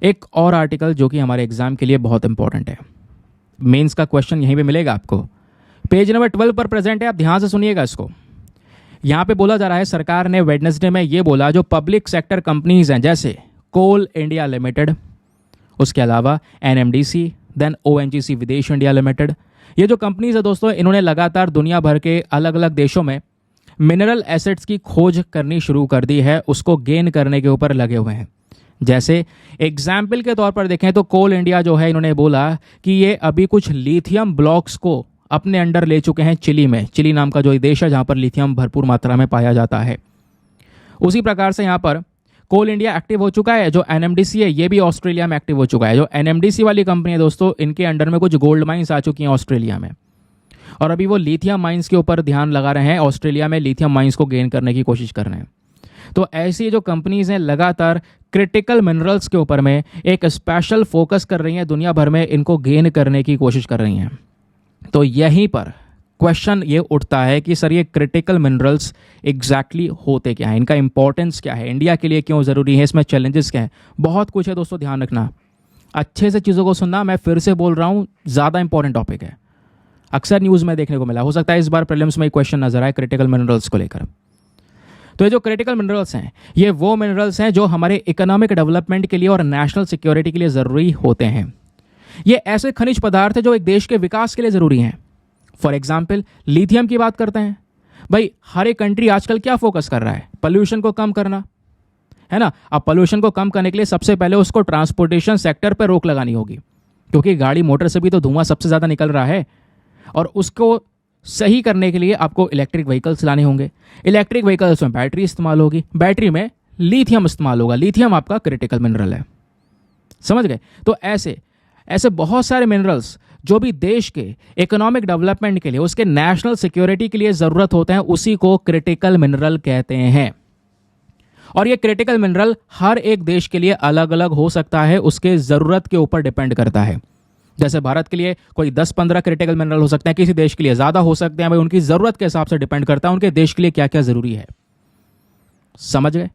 एक और आर्टिकल जो कि हमारे एग्जाम के लिए बहुत इंपॉर्टेंट है, मेंस का क्वेश्चन यहीं पे मिलेगा आपको, पेज नंबर 12 पर प्रेजेंट है, आप ध्यान से सुनिएगा इसको। यहाँ पे बोला जा रहा है सरकार ने वेडनेसडे में ये बोला जो पब्लिक सेक्टर कंपनीज हैं जैसे कोल इंडिया लिमिटेड, उसके अलावा NMDC, देन ONGC विदेश इंडिया लिमिटेड, ये जो कंपनीज है दोस्तों, इन्होंने लगातार दुनिया भर के अलग अलग देशों में मिनरल एसेट्स की खोज करनी शुरू कर दी है, उसको गेन करने के ऊपर लगे हुए हैं। जैसे एग्जाम्पल के तौर पर देखें तो कोल इंडिया जो है, इन्होंने बोला कि ये अभी कुछ लिथियम ब्लॉक्स को अपने अंडर ले चुके हैं चिली में। चिली नाम का जो देश है जहाँ पर लिथियम भरपूर मात्रा में पाया जाता है। उसी प्रकार से यहाँ पर कोल इंडिया एक्टिव हो चुका है। जो NMDC है ये भी ऑस्ट्रेलिया में एक्टिव हो चुका है। जो NMDC वाली कंपनी है दोस्तों, इनके अंडर में कुछ गोल्ड माइंस आ चुकी हैं ऑस्ट्रेलिया में, और अभी वो लिथियम माइंस के ऊपर ध्यान लगा रहे हैं, ऑस्ट्रेलिया में लिथियम माइंस को गेन करने की कोशिश कर रहे हैं। तो ऐसी जो कंपनीज हैं लगातार क्रिटिकल मिनरल्स के ऊपर में एक स्पेशल फोकस कर रही हैं, दुनिया भर में इनको गेन करने की कोशिश कर रही हैं। तो यहीं पर क्वेश्चन ये उठता है कि सर ये क्रिटिकल मिनरल्स एग्जैक्टली होते क्या है, इनका इंपॉर्टेंस क्या है, इंडिया के लिए क्यों ज़रूरी है, इसमें चैलेंजेस क्या है, बहुत कुछ है दोस्तों। ध्यान रखना, अच्छे से चीज़ों को सुनना। मैं फिर से बोल रहा हूँ, ज़्यादा इंपॉर्टेंट टॉपिक है, अक्सर न्यूज़ में देखने को मिला, हो सकता है इस बार प्रीलिम्स में क्वेश्चन नजर आए क्रिटिकल मिनरल्स को लेकर। तो ये जो क्रिटिकल मिनरल्स हैं, ये वो मिनरल्स हैं जो हमारे इकोनॉमिक डेवलपमेंट के लिए और नेशनल सिक्योरिटी के लिए ज़रूरी होते हैं। ये ऐसे खनिज पदार्थ हैं जो एक देश के विकास के लिए ज़रूरी हैं। फॉर एग्जाम्पल लिथियम की बात करते हैं, भाई हर एक कंट्री आजकल क्या फोकस कर रहा है, पोल्यूशन को कम करना है ना। अब पोल्यूशन को कम करने के लिए सबसे पहले उसको ट्रांसपोर्टेशन सेक्टर पर रोक लगानी होगी, क्योंकि गाड़ी मोटर से भी तो धुआं सबसे ज़्यादा निकल रहा है, और उसको सही करने के लिए आपको इलेक्ट्रिक व्हीकल्स लाने होंगे। इलेक्ट्रिक व्हीकल्स में बैटरी इस्तेमाल होगी, बैटरी में लिथियम इस्तेमाल होगा। लिथियम आपका क्रिटिकल मिनरल है। समझ गए? तो ऐसे ऐसे बहुत सारे मिनरल्स जो भी देश के इकोनॉमिक डेवलपमेंट के लिए, उसके नेशनल सिक्योरिटी के लिए ज़रूरत होते हैं, उसी को क्रिटिकल मिनरल कहते हैं। और ये क्रिटिकल मिनरल हर एक देश के लिए अलग अलग हो सकता है, उसके ज़रूरत के ऊपर डिपेंड करता है। जैसे भारत के लिए कोई 10-15 क्रिटिकल मिनरल हो सकते हैं, किसी देश के लिए ज़्यादा हो सकते हैं। भाई उनकी ज़रूरत के हिसाब से डिपेंड करता है उनके देश के लिए क्या क्या ज़रूरी है। समझ गए?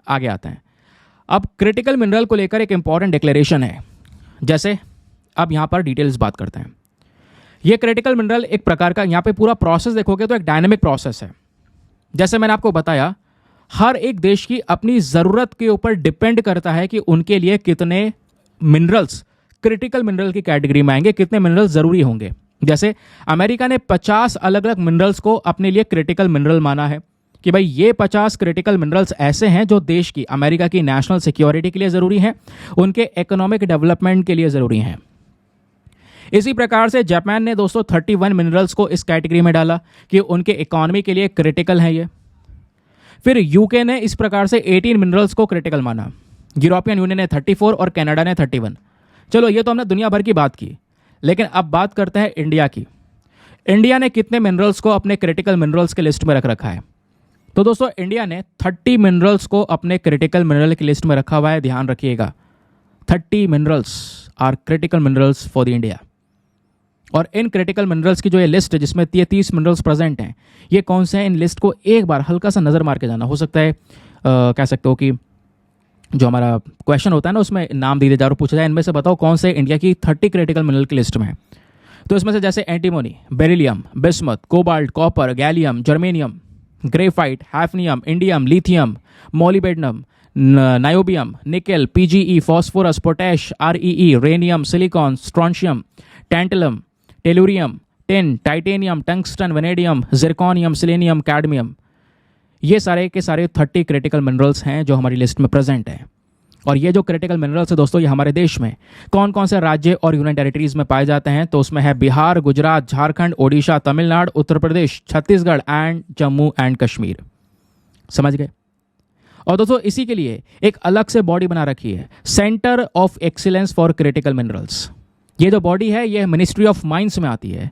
आगे आते हैं। अब क्रिटिकल मिनरल को लेकर एक इंपॉर्टेंट डिक्लेरेशन है। जैसे अब यहां पर डिटेल्स बात करते हैं। ये क्रिटिकल मिनरल एक प्रकार का, यहां पे पूरा प्रोसेस देखोगे तो एक डायनेमिक प्रोसेस है। जैसे मैंने आपको बताया, हर एक देश की अपनी ज़रूरत के ऊपर डिपेंड करता है कि उनके लिए कितने मिनरल्स क्रिटिकल मिनरल की कैटेगरी में आएंगे, कितने मिनरल्स ज़रूरी होंगे। जैसे अमेरिका ने 50 अलग अलग मिनरल्स को अपने लिए क्रिटिकल मिनरल माना है कि भाई ये 50 क्रिटिकल मिनरल्स ऐसे हैं जो देश की, अमेरिका की नेशनल सिक्योरिटी के लिए ज़रूरी हैं, उनके इकोनॉमिक डेवलपमेंट के लिए ज़रूरी हैं। इसी प्रकार से जापान ने दोस्तों 31 मिनरल्स को इस कैटेगरी में डाला कि उनके इकोनॉमी के लिए क्रिटिकल है ये। फिर यूके ने इस प्रकार से 18 मिनरल्स को क्रिटिकल माना। यूरोपियन यूनियन ने 34 और कनाडा ने 31। चलो ये तो हमने दुनिया भर की बात की, लेकिन अब बात करते हैं इंडिया की। इंडिया ने कितने मिनरल्स को अपने क्रिटिकल मिनरल्स के लिस्ट में रख रखा है? तो दोस्तों इंडिया ने 30 मिनरल्स को अपने क्रिटिकल मिनरल की लिस्ट में रखा हुआ है। ध्यान रखिएगा, 30 minerals are critical minerals for the India. और इन क्रिटिकल मिनरल्स की जो ये लिस्ट है, जिसमें 30 मिनरल्स प्रेजेंट हैं, ये कौन से हैं? इन लिस्ट को एक बार हल्का सा नज़र मार के जाना। हो सकता है कह सकते हो कि जो हमारा क्वेश्चन होता है ना, उसमें नाम दिए जा और पूछा जाए इनमें से बताओ कौन से इंडिया की 30 क्रिटिकल मिनरल की लिस्ट में है। तो इसमें से जैसे antimony, beryllium, bismuth, cobalt, copper, gallium, germanium, graphite, hafnium, indium, lithium, molybdenum, niobium, nickel, PGE, phosphorus, potash, REE, rhenium, silicon, strontium, tantalum, tellurium, tin, titanium, tungsten, vanadium, zirconium, selenium, cadmium, ये सारे के सारे 30 क्रिटिकल मिनरल्स हैं जो हमारी list में present हैं। और ये जो क्रिटिकल मिनरल्स है दोस्तों, ये हमारे देश में कौन कौन से राज्य और यूनियन टेरिटरीज में पाए जाते हैं? तो उसमें है बिहार, गुजरात, झारखंड, ओडिशा, तमिलनाडु, उत्तर प्रदेश, छत्तीसगढ़ एंड जम्मू एंड कश्मीर। समझ गए? और दोस्तों इसी के लिए एक अलग से बॉडी बना रखी है, centre of excellence for critical minerals. ये जो बॉडी है ये मिनिस्ट्री ऑफ माइंस में आती है।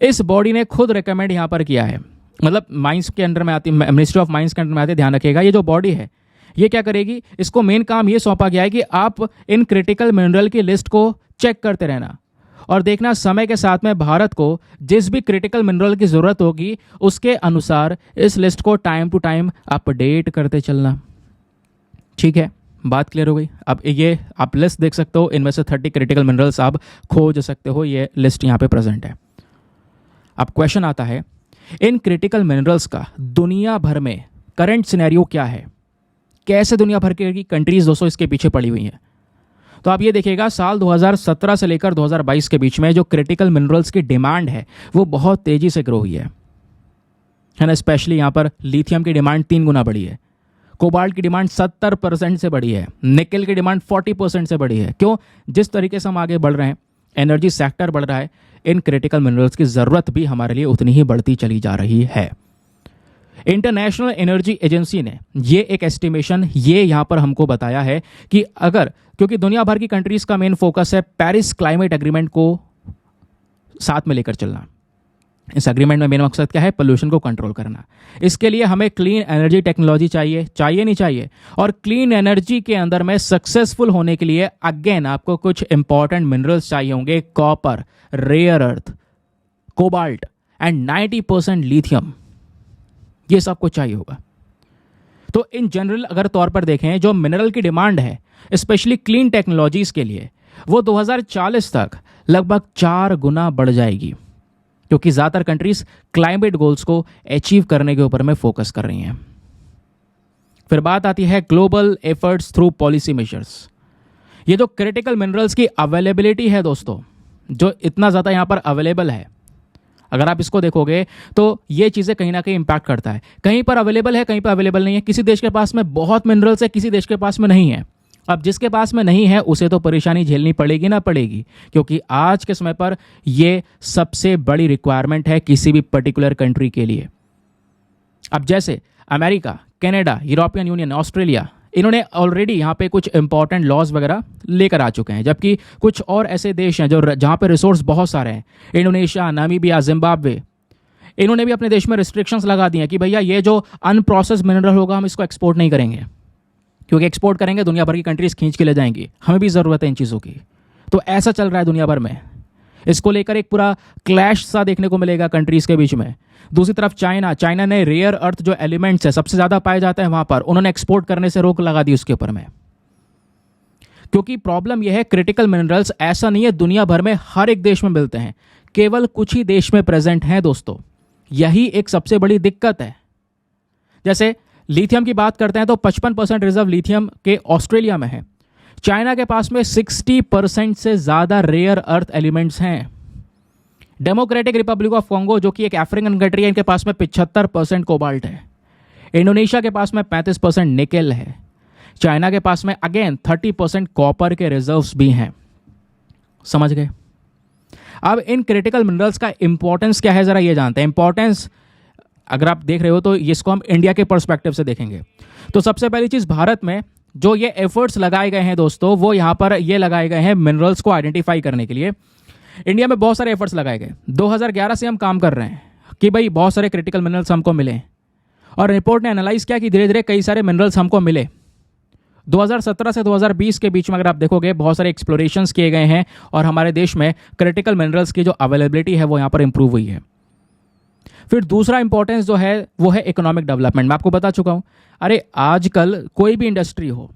इस बॉडी ने खुद रिकमेंड यहाँ पर किया है, मतलब माइंस के अंडर में आती है, मिनिस्ट्री ऑफ माइंस के अंडर में आती है। ध्यान रखिएगा, ये जो बॉडी है ये क्या करेगी? इसको मेन काम ये सौंपा गया है कि आप इन क्रिटिकल मिनरल की लिस्ट को चेक करते रहना और देखना समय के साथ में भारत को जिस भी क्रिटिकल मिनरल की ज़रूरत होगी उसके अनुसार इस लिस्ट को टाइम टू टाइम अपडेट करते चलना। ठीक है, बात क्लियर हो गई? अब ये आप लिस्ट देख सकते हो, इनमें से 30 क्रिटिकल मिनरल्स आप खोज सकते हो, ये लिस्ट यहाँ पे प्रेजेंट है। अब क्वेश्चन आता है, इन क्रिटिकल मिनरल्स का दुनिया भर में करंट सिनेरियो क्या है? कैसे दुनिया भर की कंट्रीज दोस्तों इसके पीछे पड़ी हुई हैं? तो आप ये देखिएगा, साल 2017 से लेकर 2022 के बीच में जो क्रिटिकल मिनरल्स की डिमांड है वो बहुत तेजी से ग्रो हुई है ना। स्पेशली यहाँ पर लिथियम की डिमांड 3 गुना बढ़ी है, कोबाल्ट की डिमांड 70% से बढ़ी है, निकेल की डिमांड 40% से बढ़ी है। क्यों? जिस तरीके से हम आगे बढ़ रहे हैं, एनर्जी सेक्टर बढ़ रहा है, इन क्रिटिकल मिनरल्स की ज़रूरत भी हमारे लिए उतनी ही बढ़ती चली जा रही है। इंटरनेशनल एनर्जी एजेंसी ने ये एक एस्टिमेशन ये यहाँ पर हमको बताया है कि अगर, क्योंकि दुनिया भर की कंट्रीज का मेन फोकस है पेरिस क्लाइमेट एग्रीमेंट को साथ में लेकर चलना। इस एग्रीमेंट में मेन मकसद क्या है? पोल्यूशन को कंट्रोल करना। इसके लिए हमें क्लीन एनर्जी टेक्नोलॉजी चाहिए नहीं चाहिए? और क्लीन एनर्जी के अंदर में सक्सेसफुल होने के लिए अगेन आपको कुछ इंपॉर्टेंट मिनरल्स चाहिए होंगे, copper, rare earth, cobalt and 90% lithium, ये सब कुछ चाहिए होगा। तो इन जनरल अगर तौर पर देखें, जो मिनरल की डिमांड है स्पेशली क्लीन टेक्नोलॉजीज के लिए, वो 2040 तक लगभग 4 गुना बढ़ जाएगी, क्योंकि ज़्यादातर कंट्रीज क्लाइमेट गोल्स को अचीव करने के ऊपर में फोकस कर रही हैं। फिर बात आती है global efforts through policy measures. ये जो क्रिटिकल मिनरल्स की अवेलेबिलिटी है दोस्तों, जो इतना ज़्यादा यहाँ पर अवेलेबल है, अगर आप इसको देखोगे तो ये चीज़ें कहीं ना कहीं इंपैक्ट करता है। कहीं पर अवेलेबल है, कहीं पर अवेलेबल नहीं है। किसी देश के पास में बहुत मिनरल्स है, किसी देश के पास में नहीं है। अब जिसके पास में नहीं है उसे तो परेशानी झेलनी पड़ेगी ना पड़ेगी, क्योंकि आज के समय पर ये सबसे बड़ी रिक्वायरमेंट है किसी भी पर्टिकुलर कंट्री के लिए। अब जैसे America, Canada, European union, Australia, इन्होंने ऑलरेडी यहाँ पे कुछ इंपॉर्टेंट लॉज वगैरह लेकर आ चुके हैं, जबकि कुछ और ऐसे देश हैं जो जहाँ पे रिसोर्स बहुत सारे हैं, इंडोनेशिया, नामीबिया, जिम्बाब्वे, इन्होंने भी अपने देश में रिस्ट्रिक्शंस लगा दी हैं कि भैया ये जो अनप्रोसेस्ड मिनरल होगा हम इसको एक्सपोर्ट नहीं करेंगे, क्योंकि एक्सपोर्ट करेंगे दुनिया भर की कंट्रीज खींच के ले जाएंगी, हमें भी ज़रूरत है इन चीज़ों की। तो ऐसा चल रहा है दुनिया भर में, इसको लेकर एक पूरा क्लैश सा देखने को मिलेगा कंट्रीज के बीच में। दूसरी तरफ चाइना ने रेयर अर्थ जो एलिमेंट्स है सबसे ज़्यादा पाए जाते हैं वहाँ पर, उन्होंने एक्सपोर्ट करने से रोक लगा दी उसके ऊपर में, क्योंकि प्रॉब्लम यह है क्रिटिकल मिनरल्स ऐसा नहीं है दुनिया भर में हर एक देश में मिलते हैं, केवल कुछ ही देश में प्रेजेंट हैं दोस्तों। यही एक सबसे बड़ी दिक्कत है। जैसे लिथियम की बात करते हैं तो 55% रिजर्व लिथियम के ऑस्ट्रेलिया में है। चाइना के पास में 60% से ज़्यादा रेयर अर्थ एलिमेंट्स हैं। डेमोक्रेटिक रिपब्लिक ऑफ कॉन्गो जो कि एक अफ्रीकन कंट्री है, इनके पास में 75% कोबाल्ट है। इंडोनेशिया के पास में 35% निकेल है। चाइना के पास में अगेन 30% कॉपर के रिजर्व्स भी हैं। समझ गए? अब इन क्रिटिकल मिनरल्स का इंपॉर्टेंस क्या है जरा ये जानते हैं। इंपॉर्टेंस अगर आप देख रहे हो तो इसको हम इंडिया के पर्सपेक्टिव से देखेंगे तो सबसे पहली चीज़, भारत में जो ये एफर्ट्स लगाए गए हैं दोस्तों, वो यहाँ पर ये लगाए गए हैं मिनरल्स को आइडेंटिफाई करने के लिए। इंडिया में बहुत सारे एफर्ट्स लगाए गए। 2011 से हम काम कर रहे हैं कि भाई बहुत सारे क्रिटिकल मिनरल्स हमको मिले, और रिपोर्ट ने एनालाइज किया कि धीरे धीरे कई सारे मिनरल्स हमको मिले। 2017 से 2020 के बीच में अगर आप देखोगे बहुत सारे एक्सप्लोरेशंस किए गए हैं, और हमारे देश में क्रिटिकल मिनरल्स की जो अवेलेबिलिटी है वो यहाँ पर इंप्रूव हुई है। फिर दूसरा इंपॉर्टेंस जो है वो है इकोनॉमिक डेवलपमेंट। मैं आपको बता चुका हूँ, अरे आजकल कोई भी इंडस्ट्री हो,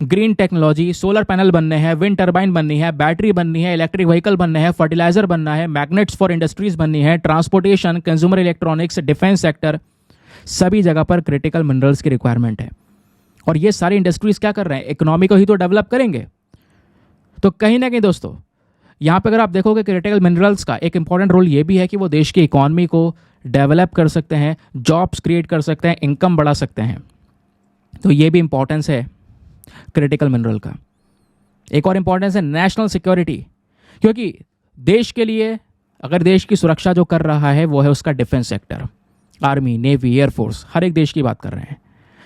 ग्रीन टेक्नोलॉजी, सोलर पैनल बनने हैं, विंड टर्बाइन बननी है, बैटरी बननी है, इलेक्ट्रिक व्हीकल बनने हैं, फर्टिलाइजर बनना है, मैग्नेट्स फॉर इंडस्ट्रीज बननी है, transportation, consumer electronics, defence sector, सभी जगह पर क्रिटिकल मिनरल्स की रिक्वायरमेंट है। और ये सारी इंडस्ट्रीज क्या कर रहे हैं? इकोनॉमी को ही तो डेवलप करेंगे। तो कहीं ना कहीं दोस्तों यहाँ पे अगर आप देखोगे क्रिटिकल मिनरल्स का एक इंपॉर्टेंट रोल ये भी है कि वो देश की इकोनॉमी को डेवलप कर सकते हैं, जॉब्स क्रिएट कर सकते हैं, इनकम बढ़ा सकते हैं। तो ये भी इंपॉर्टेंस है क्रिटिकल मिनरल का। एक और इंपॉर्टेंस है नेशनल सिक्योरिटी, क्योंकि देश के लिए अगर देश की सुरक्षा जो कर रहा है वो है उसका defence sector, army, navy, air force, हर एक देश की बात कर रहे हैं।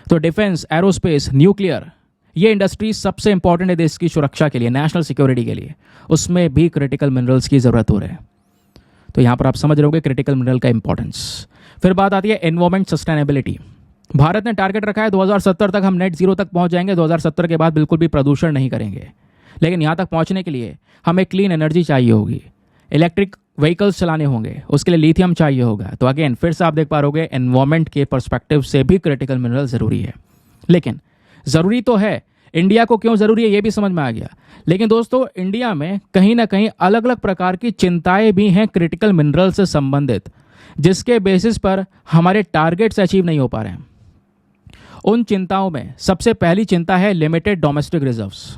तो डिफेंस, एरोस्पेस, न्यूक्लियर, ये इंडस्ट्री सबसे इंपॉर्टेंट है देश की सुरक्षा के लिए, नेशनल सिक्योरिटी के लिए। उसमें भी क्रिटिकल मिनरल्स की ज़रूरत हो रही है। तो यहाँ पर आप समझ रहे होंगे क्रिटिकल मिनरल का इंपॉर्टेंस। फिर बात आती है एनवायरमेंट सस्टेनेबिलिटी। भारत ने टारगेट रखा है 2070 तक हम नेट जीरो तक पहुँच जाएंगे, 2070 के बाद बिल्कुल भी प्रदूषण नहीं करेंगे। लेकिन यहाँ तक पहुँचने के लिए हमें क्लीन एनर्जी चाहिए होगी, इलेक्ट्रिक व्हीकल्स चलाने होंगे, उसके लिए लिथियम चाहिए होगा। तो अगेन फिर से आप देख पा रहोगे एनवायरमेंट के पर्सपेक्टिव से भी क्रिटिकल मिनरल ज़रूरी है। लेकिन ज़रूरी तो है, इंडिया को क्यों ज़रूरी है ये भी समझ में आ गया। लेकिन दोस्तों इंडिया में कहीं ना कहीं अलग अलग प्रकार की चिंताएं भी हैं क्रिटिकल मिनरल से संबंधित, जिसके बेसिस पर हमारे टारगेट्स अचीव नहीं हो पा रहे हैं। उन चिंताओं में सबसे पहली चिंता है लिमिटेड डोमेस्टिक रिजर्व्स।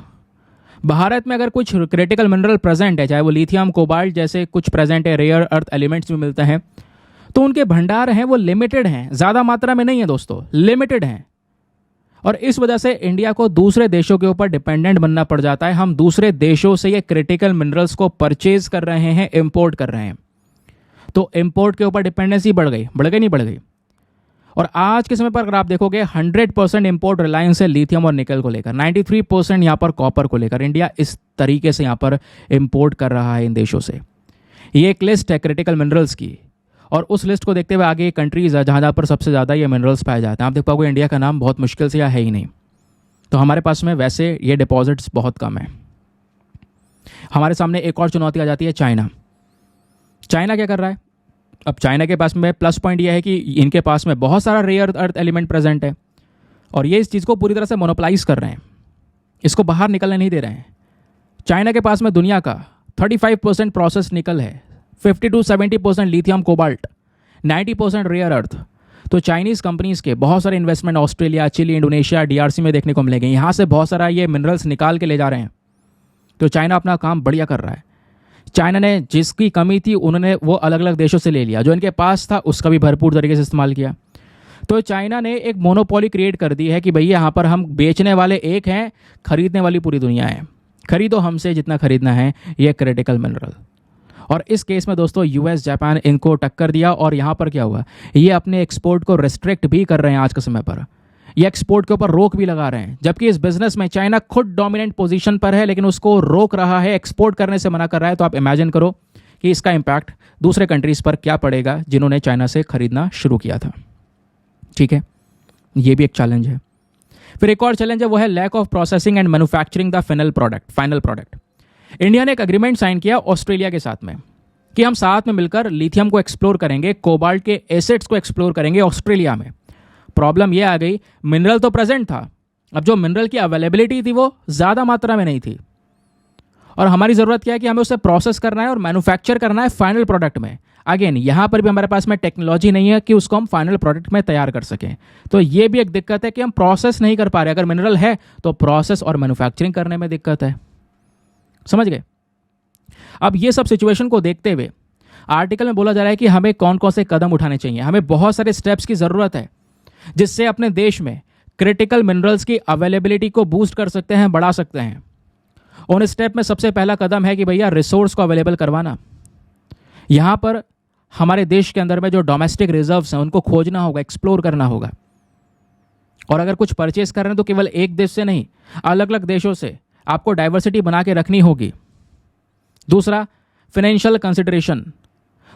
भारत में अगर कुछ क्रिटिकल मिनरल प्रेजेंट है, चाहे वो लिथियम, कोबाल्ट जैसे कुछ प्रेजेंट है, रेयर अर्थ एलिमेंट्स भी मिलते हैं, तो उनके भंडार हैं वो लिमिटेड हैं, ज़्यादा मात्रा में नहीं है दोस्तों, लिमिटेड हैं। और इस वजह से इंडिया को दूसरे देशों के ऊपर डिपेंडेंट बनना पड़ जाता है। हम दूसरे देशों से ये क्रिटिकल मिनरल्स को परचेज कर रहे हैं, इंपोर्ट कर रहे हैं। तो इंपोर्ट के ऊपर डिपेंडेंसी बढ़ गई नहीं बढ़ गई? और आज के समय पर अगर आप देखोगे 100% इंपोर्ट रिलायंस है लिथियम और निकल को लेकर, 93% यहाँ पर कॉपर को लेकर। इंडिया इस तरीके से यहाँ पर इंपोर्ट कर रहा है इन देशों से। ये एक लिस्ट है क्रिटिकल मिनरल्स की, और उस लिस्ट को देखते हुए आगे कंट्रीज है जहाँ पर सबसे ज़्यादा ये मिनरल्स पाए जाते हैं। आप देख पाओगे इंडिया का नाम बहुत मुश्किल से या है ही नहीं। तो हमारे पास में वैसे ये डिपॉजिट्स बहुत कम है। हमारे सामने एक और चुनौती आ जाती है चाइना। चाइना क्या कर रहा है? अब चाइना के पास में प्लस पॉइंट यह है कि इनके पास में बहुत सारा रेयर अर्थ एलिमेंट प्रेजेंट है, और ये इस चीज़ को पूरी तरह से मोनोपलाइज कर रहे हैं, इसको बाहर निकलने नहीं दे रहे हैं। चाइना के पास में दुनिया का 35% प्रोसेस निकल है, 50 to 70% lithium, cobalt, 90% rare earth. तो चाइनीज़ कंपनीज़ के बहुत सारे investment Australia, Chile, Indonesia, DRC में देखने को मिलेंगे। यहाँ से बहुत सारा ये मिनरल्स निकाल के ले जा रहे हैं। तो चाइना अपना काम बढ़िया कर रहा है। चाइना ने जिसकी कमी थी उन्होंने वो अलग अलग देशों से ले लिया, जो इनके पास था उसका भी भरपूर तरीके से इस्तेमाल किया। तो चाइना ने एक मोनोपोली क्रिएट कर दी है कि भैया यहाँ पर हम बेचने वाले एक हैं, खरीदने वाली पूरी दुनिया है। खरीदो हमसे जितना खरीदना है ये क्रिटिकल मिनरल। और इस केस में दोस्तों US, जापान इनको टक्कर दिया, और यहाँ पर क्या हुआ, ये अपने एक्सपोर्ट को रिस्ट्रिक्ट भी कर रहे हैं आज के समय पर। ये एक्सपोर्ट के ऊपर रोक भी लगा रहे हैं, जबकि इस बिजनेस में चाइना खुद डोमिनेंट पोजीशन पर है लेकिन उसको रोक रहा है, एक्सपोर्ट करने से मना कर रहा है। तो आप इमेजिन करो कि इसका इम्पैक्ट दूसरे कंट्रीज पर क्या पड़ेगा जिन्होंने चाइना से खरीदना शुरू किया था। ठीक है, ये भी एक चैलेंज है। फिर एक और चैलेंज है, वो है lack of processing and manufacturing the final product. India ने एक अग्रीमेंट साइन किया ऑस्ट्रेलिया के साथ में कि हम साथ में मिलकर लिथियम को एक्सप्लोर करेंगे, कोबाल्ट के एसेट्स को एक्सप्लोर करेंगे ऑस्ट्रेलिया में। प्रॉब्लम यह आ गई, मिनरल तो प्रेजेंट था, अब जो मिनरल की अवेलेबिलिटी थी वो ज़्यादा मात्रा में नहीं थी, और हमारी ज़रूरत क्या है कि हमें उसे प्रोसेस करना है और मैन्युफैक्चर करना है फाइनल प्रोडक्ट में। अगेन यहाँ पर भी हमारे पास में टेक्नोलॉजी नहीं है कि उसको हम फाइनल प्रोडक्ट में तैयार कर सकें। तो ये भी एक दिक्कत है कि हम प्रोसेस नहीं कर पा रहे। अगर मिनरल है तो प्रोसेस और मैन्युफैक्चरिंग करने में दिक्कत है। समझ गए? अब ये सब सिचुएशन को देखते हुए आर्टिकल में बोला जा रहा है कि हमें कौन कौन से कदम उठाने चाहिए। हमें बहुत सारे स्टेप्स की ज़रूरत है जिससे अपने देश में क्रिटिकल मिनरल्स की अवेलेबिलिटी को बूस्ट कर सकते हैं, बढ़ा सकते हैं। उन स्टेप में सबसे पहला कदम है कि भैया रिसोर्स को अवेलेबल करवाना। यहाँ पर हमारे देश के अंदर में जो डोमेस्टिक रिजर्व्स हैं उनको खोजना होगा, एक्सप्लोर करना होगा। और अगर कुछ परचेस कर रहे हैं तो केवल एक देश से नहीं, अलग अलग देशों से आपको डाइवर्सिटी बना के रखनी होगी। दूसरा, फाइनेंशियल कंसिडरेशन।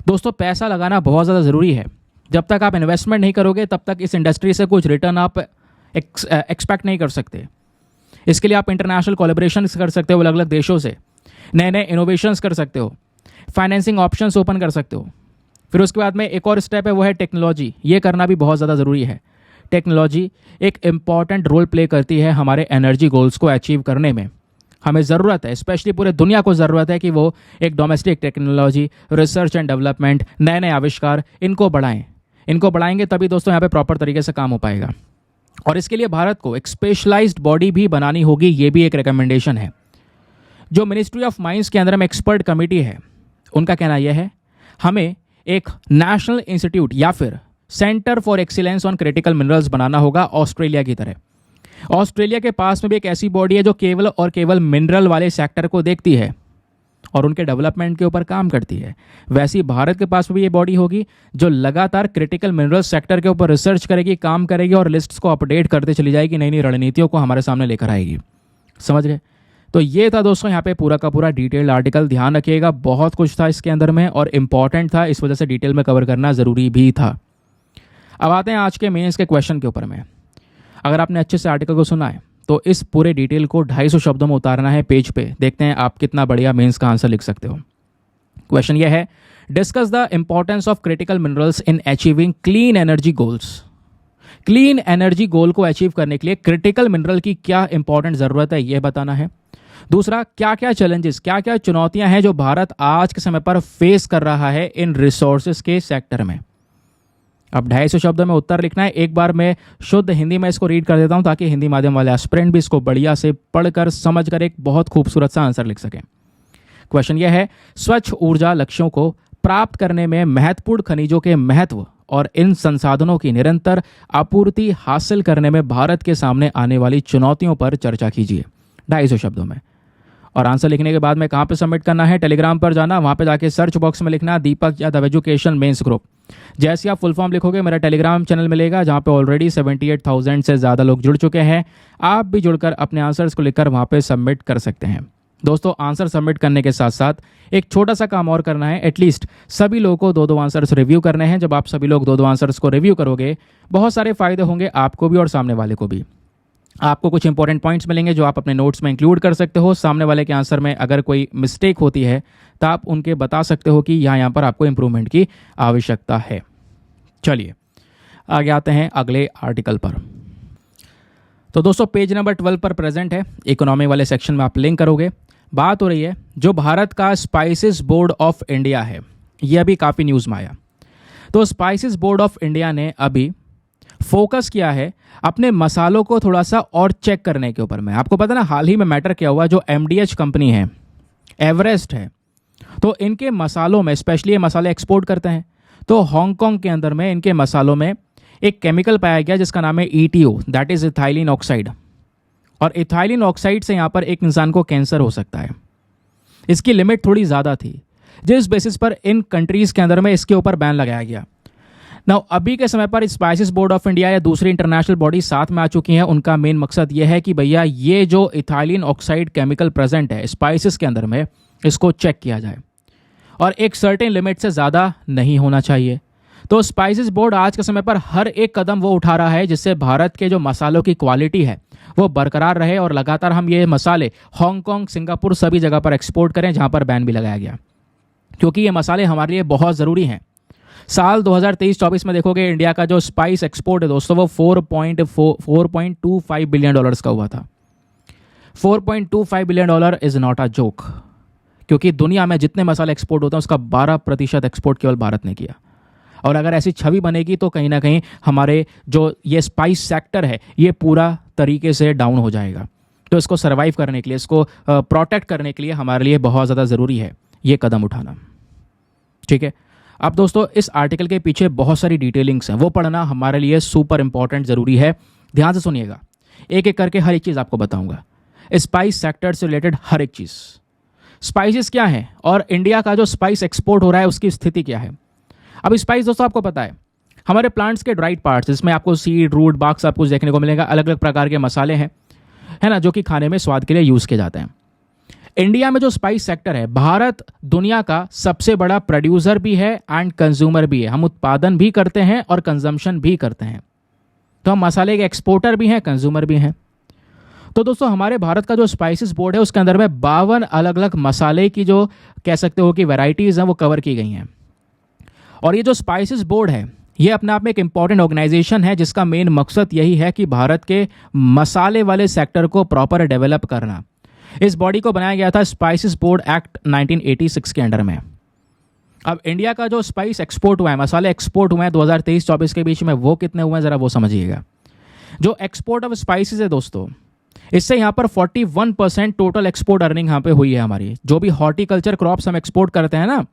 दोस्तों, पैसा लगाना बहुत ज़्यादा ज़रूरी है। जब तक आप इन्वेस्टमेंट नहीं करोगे तब तक इस इंडस्ट्री से कुछ रिटर्न आप एक्सपेक्ट नहीं कर सकते। इसके लिए आप इंटरनेशनल कोलैबोरेशन कर सकते हो अलग अलग देशों से, नए नए इनोवेशंस कर सकते हो, फाइनेंसिंग ऑप्शंस ओपन कर सकते हो। फिर उसके बाद में एक और स्टेप है, वो है टेक्नोलॉजी। ये करना भी बहुत ज़्यादा ज़रूरी है। टेक्नोलॉजी एक इम्पॉर्टेंट रोल प्ले करती है हमारे एनर्जी गोल्स को अचीव करने में। हमें ज़रूरत है, स्पेशली पूरे दुनिया को ज़रूरत है कि वो एक domestic technology, research and development, नए नए आविष्कार, इनको बढ़ाएं। इनको बढ़ाएंगे तभी दोस्तों यहाँ पे प्रॉपर तरीके से काम हो पाएगा। और इसके लिए भारत को एक स्पेशलाइज्ड बॉडी भी बनानी होगी। ये भी एक रिकमेंडेशन है। जो मिनिस्ट्री ऑफ माइंस के अंदर में एक्सपर्ट कमेटी है, उनका कहना यह है हमें एक नेशनल इंस्टीट्यूट या फिर centre for excellence on critical minerals बनाना होगा ऑस्ट्रेलिया की तरह। ऑस्ट्रेलिया के पास में भी एक ऐसी बॉडी है जो केवल और केवल मिनरल वाले सेक्टर को देखती है और उनके डेवलपमेंट के ऊपर काम करती है। वैसे ही भारत के पास भी ये बॉडी होगी जो लगातार क्रिटिकल मिनरल सेक्टर के ऊपर रिसर्च करेगी, काम करेगी और लिस्ट्स को अपडेट करते चली जाएगी, नई नई रणनीतियों को हमारे सामने लेकर आएगी। समझ गए? तो ये था दोस्तों यहाँ पे पूरा का पूरा डिटेल्ड आर्टिकल। ध्यान रखिएगा, बहुत कुछ था इसके अंदर में और इम्पॉर्टेंट था, इस वजह से डिटेल में कवर करना ज़रूरी भी था। अब आते हैं आज के मेंस के क्वेश्चन के ऊपर में। अगर आपने अच्छे से आर्टिकल को सुना है तो इस पूरे डिटेल को 250 शब्दों में उतारना है पेज पे। देखते हैं आप कितना बढ़िया मेंस का आंसर लिख सकते हो। क्वेश्चन यह है, discuss the importance of critical minerals in achieving clean energy goals. Clean energy goal को अचीव करने के लिए क्रिटिकल मिनरल की क्या इंपॉर्टेंट ज़रूरत है, यह बताना है। दूसरा, क्या क्या चैलेंजेस, क्या क्या चुनौतियां हैं जो भारत आज के समय पर फेस कर रहा है इन रिसोर्सेज के सेक्टर में। अब 250 शब्दों में उत्तर लिखना है। एक बार मैं शुद्ध हिंदी में इसको रीड कर देता हूं ताकि हिंदी माध्यम वाले एस्पिरेंट भी इसको बढ़िया से पढ़कर समझकर एक बहुत खूबसूरत सा आंसर लिख सकें। क्वेश्चन यह है, स्वच्छ ऊर्जा लक्ष्यों को प्राप्त करने में महत्वपूर्ण खनिजों के महत्व और इन संसाधनों की निरंतर आपूर्ति हासिल करने में भारत के सामने आने वाली चुनौतियों पर चर्चा कीजिए। 250 शब्दों में। और आंसर लिखने के बाद में कहाँ पे सबमिट करना है? टेलीग्राम पर जाना, वहाँ पे जाके सर्च बॉक्स में लिखना दीपक यादव एजुकेशन मेंस ग्रुप। जैसे आप फुल फॉर्म लिखोगे मेरा टेलीग्राम चैनल मिलेगा जहाँ पे ऑलरेडी 78,000 से ज़्यादा लोग जुड़ चुके हैं। आप भी जुड़कर अपने आंसर्स को लिखकर वहाँ पे सबमिट कर सकते हैं। दोस्तों, आंसर सबमिट करने के साथ साथ एक छोटा सा काम और करना है। एटलीस्ट सभी लोगों को 2-2 आंसर्स रिव्यू करने हैं। जब आप सभी लोग 2-2 आंसर्स को रिव्यू करोगे बहुत सारे फायदे होंगे आपको भी और सामने वाले को भी। आपको कुछ इंपॉर्टेंट पॉइंट्स मिलेंगे जो आप अपने नोट्स में इंक्लूड कर सकते हो। सामने वाले के आंसर में अगर कोई मिस्टेक होती है तो आप उनके बता सकते हो कि यहाँ पर आपको इंप्रूवमेंट की आवश्यकता है। चलिए आगे आते हैं अगले आर्टिकल पर। तो दोस्तों, पेज नंबर 12 पर प्रेजेंट है, इकोनॉमी वाले सेक्शन में आप लिंक करोगे। बात हो रही है जो भारत का स्पाइसेस बोर्ड ऑफ इंडिया है, यह अभी काफ़ी न्यूज़ में आया। तो स्पाइसेस बोर्ड ऑफ इंडिया ने अभी फोकस किया है अपने मसालों को थोड़ा सा और चेक करने के ऊपर में। आपको पता ना हाल ही में मैटर क्या हुआ, जो MDH कंपनी है, एवरेस्ट है, तो इनके मसालों में, स्पेशली ये मसाले एक्सपोर्ट करते हैं, तो हांगकांग के अंदर में इनके मसालों में एक केमिकल पाया गया जिसका नाम है ETO, that is ethylene oxide. और इथाइलिन ऑक्साइड से यहाँ पर एक इंसान को कैंसर हो सकता है। इसकी लिमिट थोड़ी ज़्यादा थी जिस बेसिस पर इन कंट्रीज़ के अंदर में इसके ऊपर बैन लगाया गया। नाउ अभी के समय पर स्पाइसेस बोर्ड ऑफ इंडिया या दूसरी इंटरनेशनल बॉडी साथ में आ चुकी हैं। उनका मेन मकसद यह है कि भैया ये जो इथाइलिन ऑक्साइड केमिकल प्रेजेंट है स्पाइसेस के अंदर में, इसको चेक किया जाए और एक सर्टेन लिमिट से ज़्यादा नहीं होना चाहिए। तो स्पाइसेस बोर्ड आज के समय पर हर एक कदम वो उठा रहा है जिससे भारत के जो मसालों की क्वालिटी है वो बरकरार रहे और लगातार हम ये मसाले हांगकांग, सिंगापुर सभी जगह पर एक्सपोर्ट करें जहाँ पर बैन भी लगाया गया, क्योंकि ये मसाले हमारे लिए बहुत ज़रूरी हैं। साल 2023-24 में देखोगे इंडिया का जो स्पाइस एक्सपोर्ट है दोस्तों वो 4.25 बिलियन डॉलर्स का हुआ था। 4.25 billion dollar is not a joke, क्योंकि दुनिया में जितने मसाले एक्सपोर्ट होते हैं उसका 12% एक्सपोर्ट केवल भारत ने किया। और अगर ऐसी छवि बनेगी तो कहीं ना कहीं हमारे जो ये स्पाइस सेक्टर है ये पूरा तरीके से डाउन हो जाएगा। तो इसको सर्वाइव करने के लिए, इसको प्रोटेक्ट करने के लिए हमारे लिए बहुत ज़्यादा ज़रूरी है ये कदम उठाना। ठीक है, अब दोस्तों इस आर्टिकल के पीछे बहुत सारी डिटेलिंग्स हैं, वो पढ़ना हमारे लिए सुपर इंपॉर्टेंट ज़रूरी है। ध्यान से सुनिएगा, एक एक करके हर एक चीज़ आपको बताऊंगा, स्पाइस सेक्टर से रिलेटेड हर एक चीज़। स्पाइसेस क्या है और इंडिया का जो स्पाइस एक्सपोर्ट हो रहा है उसकी स्थिति क्या है। अब स्पाइस दोस्तों आपको पता है हमारे प्लांट्स के ड्राइड पार्ट्स, जिसमें आपको सीड, रूट, बाग सब कुछ देखने को मिलेगा। अलग अलग प्रकार के मसाले हैं, है ना, जो कि खाने में स्वाद के लिए यूज़ किए जाते हैं। इंडिया में जो स्पाइस सेक्टर है, भारत दुनिया का सबसे बड़ा प्रोड्यूसर भी है एंड कंज्यूमर भी है। हम उत्पादन भी करते हैं और कंजम्पशन भी करते हैं। तो हम मसाले के एक्सपोर्टर भी हैं, कंज्यूमर भी हैं। तो दोस्तों हमारे भारत का जो स्पाइसेस बोर्ड है उसके अंदर में 52 अलग अलग मसाले की जो कह सकते हो कि वैरायटीज़ हैं वो कवर की गई हैं। और ये जो स्पाइसेस बोर्ड है ये अपने आप में एक इंपॉर्टेंट ऑर्गेनाइजेशन है जिसका मेन मकसद यही है कि भारत के मसाले वाले सेक्टर को प्रॉपर डेवलप करना। इस बॉडी को बनाया गया था स्पाइसेस बोर्ड एक्ट 1986 के अंडर में। अब इंडिया का जो स्पाइस एक्सपोर्ट हुआ है, मसाले एक्सपोर्ट हुए हैं 2023-24 के बीच में, वो कितने हुए हैं ज़रा वो समझिएगा। जो एक्सपोर्ट ऑफ स्पाइसेस है दोस्तों, इससे यहाँ पर 41% टोटल एक्सपोर्ट अर्निंग यहाँ पे हुई है हमारी। जो भी हॉर्टिकल्चर क्रॉप्स हम एक्सपोर्ट करते हैं ना,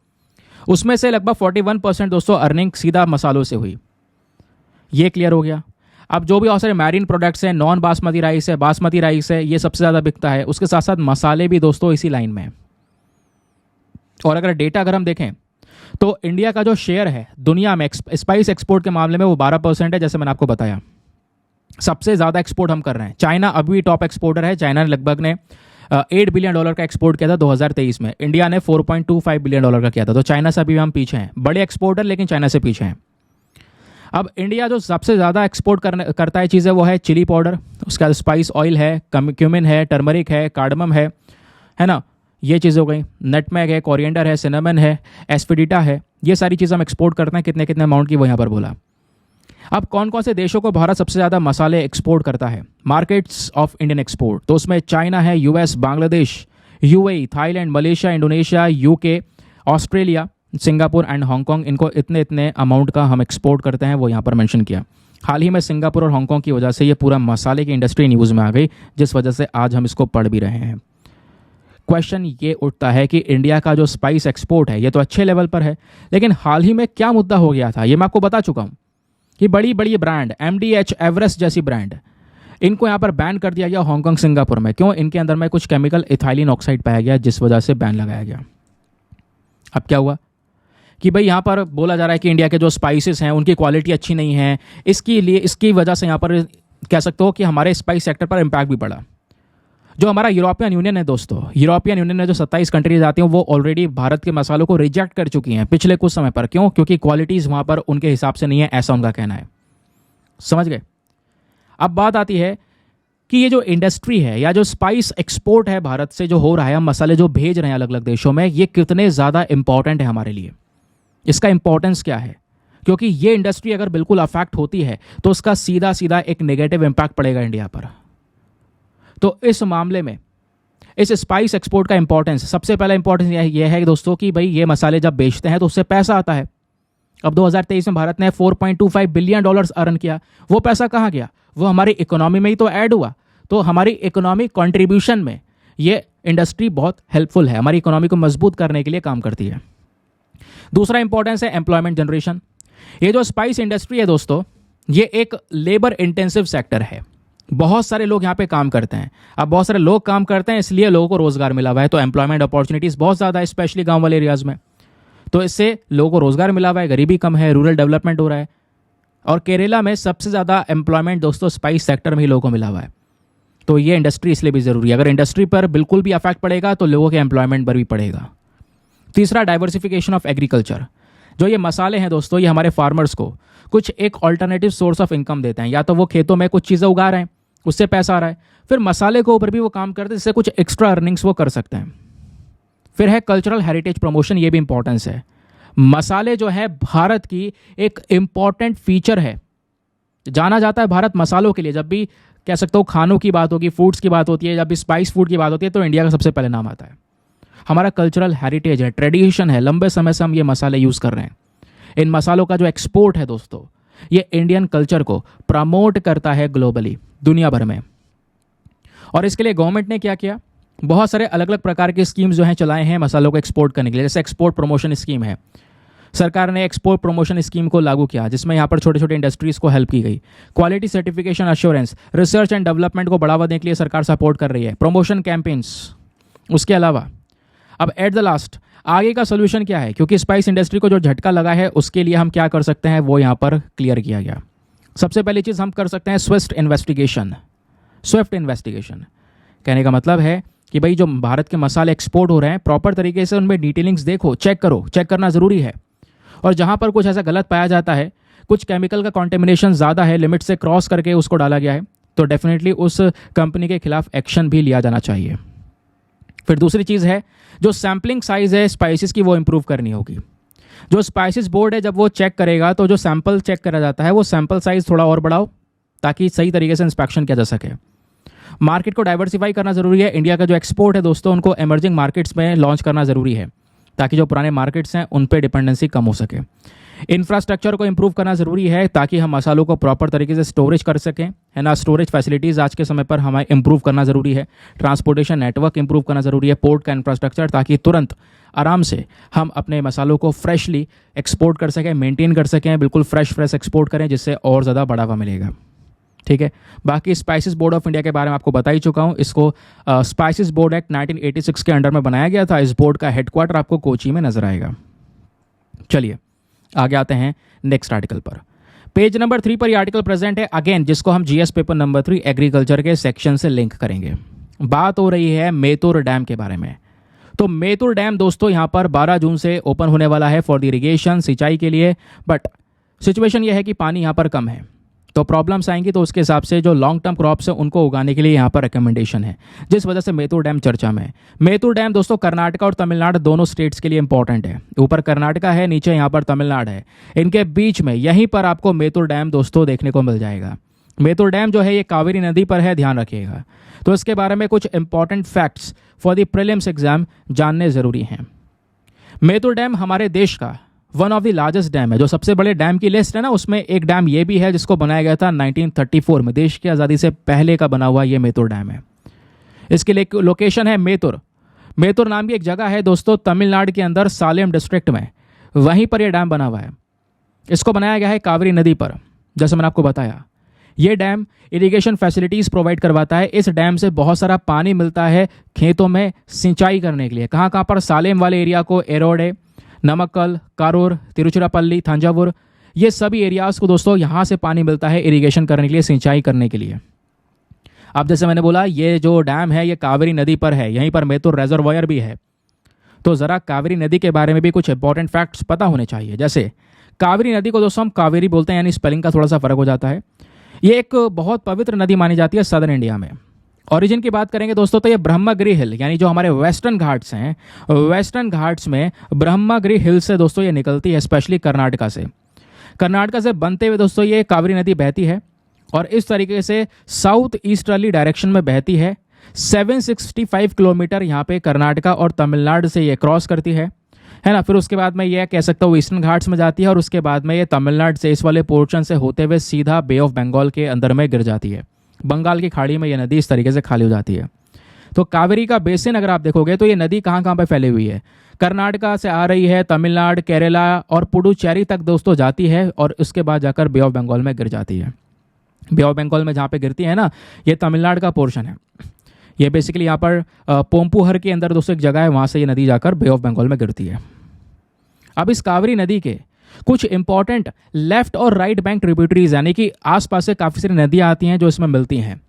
उसमें से लगभग 41% दोस्तों अर्निंग सीधा मसालों से हुई। ये क्लियर हो गया। अब जो भी और सारे मैरीन प्रोडक्ट्स हैं, नॉन बासमती राइस है, बासमती राइस है, ये सबसे ज़्यादा बिकता है। उसके साथ साथ मसाले भी दोस्तों इसी लाइन में है। और अगर डेटा अगर हम देखें तो इंडिया का जो शेयर है दुनिया में स्पाइस एक्सपोर्ट के मामले में वो 12% है, जैसे मैंने आपको बताया। सबसे ज़्यादा एक्सपोर्ट हम कर रहे हैं। चाइना अभी टॉप एक्सपोर्टर है। चाइना ने लगभग ने $8 बिलियन का एक्सपोर्ट किया था 2023 में। इंडिया ने $4.25 बिलियन का किया था। तो चाइना से अभी हम पीछे हैं। बड़े एक्सपोर्टर लेकिन चाइना से पीछे हैं। अब इंडिया जो सबसे ज़्यादा एक्सपोर्ट करता है चीज़ें वो है चिली पाउडर, उसके बाद स्पाइस ऑयल है, क्यूमिन है, टर्मरिक है, कार्डमम है ना, ये चीज़ें हो गई। नटमेग है, कोरिएंडर है, सिनेमन है, एस्फिडिटा है। ये सारी चीज़ें हम एक्सपोर्ट करते हैं। कितने कितने अमाउंट की वो यहाँ पर बोला। अब कौन कौन से देशों को भारत सबसे ज़्यादा मसाले एक्सपोर्ट करता है, मार्केट्स ऑफ इंडियन एक्सपोर्ट, तो उसमें चाइना है, US, Bangladesh, UAE, Thailand, Malaysia, Indonesia, UK, Australia, Singapore and Hong Kong. इनको इतने इतने अमाउंट का हम एक्सपोर्ट करते हैं, वो यहाँ पर मेंशन किया। हाल ही में सिंगापुर और हांगकांग की वजह से ये पूरा मसाले की इंडस्ट्री न्यूज़ में आ गई, जिस वजह से आज हम इसको पढ़ भी रहे हैं। क्वेश्चन ये उठता है कि इंडिया का जो स्पाइस एक्सपोर्ट है ये तो अच्छे लेवल पर है, लेकिन हाल ही में क्या मुद्दा हो गया था ये मैं आपको बता चुका हूँ कि बड़ी बड़ी ब्रांड MDH, एवरेस्ट जैसी ब्रांड, इनको यहाँ पर बैन कर दिया गया हांगकांग, सिंगापुर में। क्यों? इनके अंदर में कुछ केमिकल इथाइलिन ऑक्साइड पाया गया, जिस वजह से बैन लगाया गया। अब क्या हुआ कि भाई यहाँ पर बोला जा रहा है कि इंडिया के जो स्पाइसेस हैं उनकी क्वालिटी अच्छी नहीं है, इसकी वजह से यहाँ पर कह सकते हो कि हमारे स्पाइस सेक्टर पर इम्पैक्ट भी पड़ा। जो हमारा यूरोपियन यूनियन है दोस्तों, यूरोपियन यूनियन में जो 27 कंट्रीज आती हैं वो ऑलरेडी भारत के मसालों को रिजेक्ट कर चुकी हैं पिछले कुछ समय पर। क्यों? क्योंकि क्वालिटीज़ वहाँ पर उनके हिसाब से नहीं है, ऐसा उनका कहना है। समझ गए? अब बात आती है कि ये जो इंडस्ट्री है या जो स्पाइस एक्सपोर्ट है भारत से जो हो रहा है, हम मसाले जो भेज रहे हैं अलग अलग देशों में, ये कितने ज़्यादा इंपॉर्टेंट है हमारे लिए, इसका इंपॉर्टेंस क्या है। क्योंकि ये इंडस्ट्री अगर बिल्कुल अफेक्ट होती है तो उसका सीधा सीधा एक नेगेटिव इम्पैक्ट पड़ेगा इंडिया पर। तो इस मामले में इस स्पाइस एक्सपोर्ट का इंपॉर्टेंस, सबसे पहला इंपॉर्टेंस यह है दोस्तों कि भाई ये मसाले जब बेचते हैं तो उससे पैसा आता है। अब 2023 में भारत ने $4.25 बिलियन अर्न किया। वो पैसा कहाँ गया? वो हमारी इकोनॉमी में ही तो ऐड हुआ। तो हमारी इकोनॉमिक कंट्रीब्यूशन में ये इंडस्ट्री बहुत हेल्पफुल है, हमारी इकोनॉमी को मजबूत करने के लिए काम करती है। दूसरा इंपॉर्टेंस है एम्प्लॉयमेंट जनरेशन। ये जो स्पाइस इंडस्ट्री है दोस्तों, ये एक लेबर इंटेंसिव सेक्टर है। बहुत सारे लोग यहाँ पे काम करते हैं। अब बहुत सारे लोग काम करते हैं, इसलिए लोगों को रोजगार मिला हुआ है। तो एम्प्लॉयमेंट अपॉर्चुनिटीज़ बहुत ज़्यादा है, स्पेशली गांव वाले एरियाज़ में। तो इससे लोगों को रोजगार मिला हुआ है, गरीबी कम है, रूरल डेवलपमेंट हो रहा है। और केरला में सबसे ज़्यादा एम्प्लॉयमेंट दोस्तों स्पाइस सेक्टर में ही लोगों को मिला हुआ है। तो ये इंडस्ट्री इसलिए भी ज़रूरी है। अगर इंडस्ट्री पर बिल्कुल भी अफेक्ट पड़ेगा तो लोगों के एम्प्लॉयमेंट पर भी पड़ेगा। तीसरा, डाइवर्सिफिकेशन ऑफ एग्रीकल्चर। जो ये मसाले हैं दोस्तों, ये हमारे फार्मर्स को कुछ एक ऑल्टरनेटिव सोर्स ऑफ इनकम देते हैं। या तो वो खेतों में कुछ चीज़ें उगा रहे हैं, उससे पैसा आ रहा है, फिर मसाले के ऊपर भी वो काम करते हैं जिससे कुछ एक्स्ट्रा अर्निंग्स वो कर सकते हैं। फिर है कल्चरल हेरिटेज प्रमोशन, ये भी इंपॉर्टेंस है। मसाले जो है भारत की एक इम्पॉर्टेंट फीचर है। जाना जाता है भारत मसालों के लिए। जब भी कह सकता हूँ खानों की बात होगी, फूड्स की बात होती है, जब भी स्पाइस फूड की बात होती है तो इंडिया का सबसे पहले नाम आता है। हमारा कल्चरल हेरिटेज है, ट्रेडिशन है, लंबे समय से हम ये मसाले यूज़ कर रहे हैं। इन मसालों का जो एक्सपोर्ट है दोस्तों, ये इंडियन कल्चर को प्रमोट करता है ग्लोबली, दुनिया भर में। और इसके लिए गवर्नमेंट ने क्या किया, बहुत सारे अलग अलग प्रकार के स्कीम्स जो हैं चलाए हैं मसालों को एक्सपोर्ट करने के लिए। जैसे एक्सपोर्ट प्रमोशन स्कीम है, सरकार ने एक्सपोर्ट प्रमोशन स्कीम को लागू किया, जिसमें यहाँ पर छोटे छोटे इंडस्ट्रीज को हेल्प की गई। Quality certification assurance, research and development को बढ़ावा देने के लिए सरकार सपोर्ट कर रही है, प्रमोशन कैंपेन्स। उसके अलावा अब एट द लास्ट आगे का सोल्यूशन क्या है, क्योंकि स्पाइस इंडस्ट्री को जो झटका लगा है उसके लिए हम क्या कर सकते हैं वो यहाँ पर क्लियर किया गया। सबसे पहली चीज़ हम कर सकते हैं स्विफ्ट इन्वेस्टिगेशन। स्विफ्ट इन्वेस्टिगेशन कहने का मतलब है कि भाई जो भारत के मसाले एक्सपोर्ट हो रहे हैं प्रॉपर तरीके से उनमें डिटेलिंग्स देखो, चेक करो, चेक करना ज़रूरी है। और जहाँ पर कुछ ऐसा गलत पाया जाता है, कुछ केमिकल का कॉन्टेमिनेशन ज़्यादा है, लिमिट से क्रॉस करके उसको डाला गया है, तो डेफिनेटली उस कंपनी के खिलाफ एक्शन भी लिया जाना चाहिए। फिर दूसरी चीज़ है जो सैम्पलिंग साइज़ है स्पाइसेस की, वो इंप्रूव करनी होगी। जो स्पाइसेस बोर्ड है जब वो चेक करेगा तो जो सैंपल चेक करा जाता है वो सैंपल साइज़ थोड़ा और बढ़ाओ ताकि सही तरीके से इंस्पेक्शन किया जा सके। मार्केट को डाइवर्सिफाई करना ज़रूरी है। इंडिया का जो एक्सपोर्ट है दोस्तों, उनको एमर्जिंग मार्केट्स में लॉन्च करना ज़रूरी है ताकि जो पुराने मार्केट्स हैं उन पर डिपेंडेंसी कम हो सके। इंफ्रास्ट्रक्चर को इंप्रूव करना ज़रूरी है ताकि हम मसालों को प्रॉपर तरीके से स्टोरेज कर सकें, है ना। स्टोरेज फैसिलिटीज़ आज के समय पर हमें इंप्रूव करना ज़रूरी है। ट्रांसपोर्टेशन नेटवर्क इंप्रूव करना ज़रूरी है, पोर्ट का इंफ्रास्ट्रक्चर, ताकि तुरंत आराम से हम अपने मसालों को फ्रेशली एक्सपोर्ट कर सकें, मेंटेन कर सकें, बिल्कुल फ्रेश एक्सपोर्ट करें, जिससे और ज़्यादा बढ़ावा मिलेगा। ठीक है, बाकी स्पाइसेस बोर्ड ऑफ इंडिया के बारे में आपको बता ही चुका हूँ। इसको स्पाइसेस बोर्ड एक्ट 1986 के अंडर में बनाया गया था। इस बोर्ड का हेडक्वार्टर आपको कोची में नजर आएगा। चलिए आगे आते हैं नेक्स्ट आर्टिकल पर। पेज नंबर 3 पर ये आर्टिकल प्रेजेंट है अगेन, जिसको हम जीएस पेपर नंबर 3 एग्रीकल्चर के सेक्शन से लिंक करेंगे। बात हो रही है मेतुर डैम के बारे में। तो मेतुर डैम दोस्तों यहाँ पर 12 जून से ओपन होने वाला है फॉर द इरिगेशन, सिंचाई के लिए। बट सिचुएशन ये है कि पानी यहाँ पर कम है, तो प्रॉब्लम्स आएंगी। तो उसके हिसाब से जो लॉन्ग टर्म क्रॉप्स हैं उनको उगाने के लिए यहाँ पर रिकमेंडेशन है, जिस वजह से मेतुर डैम चर्चा में है। मेतुर डैम दोस्तों कर्नाटका और तमिलनाडु दोनों स्टेट्स के लिए इंपॉर्टेंट है। ऊपर कर्नाटका है, नीचे यहाँ पर तमिलनाडु है, इनके बीच में यहीं पर आपको मेतुर डैम दोस्तों देखने को मिल जाएगा। मेतुर डैम जो है ये कावेरी नदी पर है, ध्यान रखिएगा। तो इसके बारे में कुछ important facts for the prelims exam जानने ज़रूरी हैं। मेतुर डैम हमारे देश का one of the largest dam है। जो सबसे बड़े डैम की लिस्ट है ना, उसमें एक डैम ये भी है जिसको बनाया गया था 1934 में, देश की आज़ादी से पहले का बना हुआ ये मेतुर डैम है। इसके लिए लोकेशन है मेतुर। मेतुर नाम की एक जगह है दोस्तों तमिलनाडु के अंदर, सालेम डिस्ट्रिक्ट में, वहीं पर यह डैम बना हुआ है। इसको बनाया गया है कावेरी नदी पर। जैसे मैंने आपको बताया, ये डैम इरिगेशन फैसिलिटीज़ प्रोवाइड करवाता है। इस डैम से बहुत सारा पानी मिलता है खेतों में सिंचाई करने के लिए। कहाँ कहाँ पर? सालेम वाले एरिया को एरोडे, नमक्कल, कारूर, तिरुचिरापल्ली, थंजावुर, ये सभी एरियाज़ को दोस्तों यहाँ से पानी मिलता है इरिगेशन करने के लिए, सिंचाई करने के लिए। अब जैसे मैंने बोला, ये जो डैम है ये कावेरी नदी पर है, यहीं पर मेतुर रिजर्वायर भी है। तो ज़रा कावेरी नदी के बारे में भी कुछ इंपॉर्टेंट फैक्ट्स पता होने चाहिए। जैसे कावेरी नदी को दोस्तों हम कावेरी बोलते हैं, यानी स्पेलिंग का थोड़ा सा फर्क हो जाता है। ये एक बहुत पवित्र नदी मानी जाती है सदर्न इंडिया में। ओरिजिन की बात करेंगे दोस्तों तो ये ब्रह्मगिरी हिल, यानी जो हमारे वेस्टर्न घाट्स हैं, वेस्टर्न घाट्स में ब्रह्मगिरी हिल से दोस्तों ये निकलती है, स्पेशली कर्नाटका से। कर्नाटका से बनते हुए दोस्तों ये कावेरी नदी बहती है और इस तरीके से साउथ ईस्टर्ली डायरेक्शन में बहती है। 765 किलोमीटर यहाँ पे कर्नाटका और तमिलनाडु से ये क्रॉस करती है ना। फिर उसके बाद में ये कह सकता हूँ ईस्टर्न घाट्स में जाती है और उसके बाद में ये तमिलनाडु से इस वाले पोर्शन से होते हुए सीधा बे ऑफ बंगाल के अंदर में गिर जाती है। बंगाल की खाड़ी में ये नदी इस तरीके से खाली हो जाती है। तो कावेरी का बेसिन अगर आप देखोगे तो ये नदी कहाँ कहाँ पे फैली हुई है, कर्नाटका से आ रही है, तमिलनाडु, केरला और पुडुचेरी तक दोस्तों जाती है और उसके बाद जाकर बे ऑफ बंगाल में गिर जाती है। बे ऑफ बंगाल में जहाँ पे गिरती है ना, ये तमिलनाडु का पोर्शन है। ये बेसिकली यहाँ पर पोम्पुहर के अंदर दोस्तों एक जगह है, वहाँ से ये नदी जाकर बे ऑफ बंगाल में गिरती है। अब इस कावेरी नदी के कुछ इंपॉर्टेंट लेफ्ट और राइट बैंक ट्रिब्यूटरीज यानी कि आसपास से काफ़ी सारी नदियाँ आती हैं जो इसमें मिलती हैं।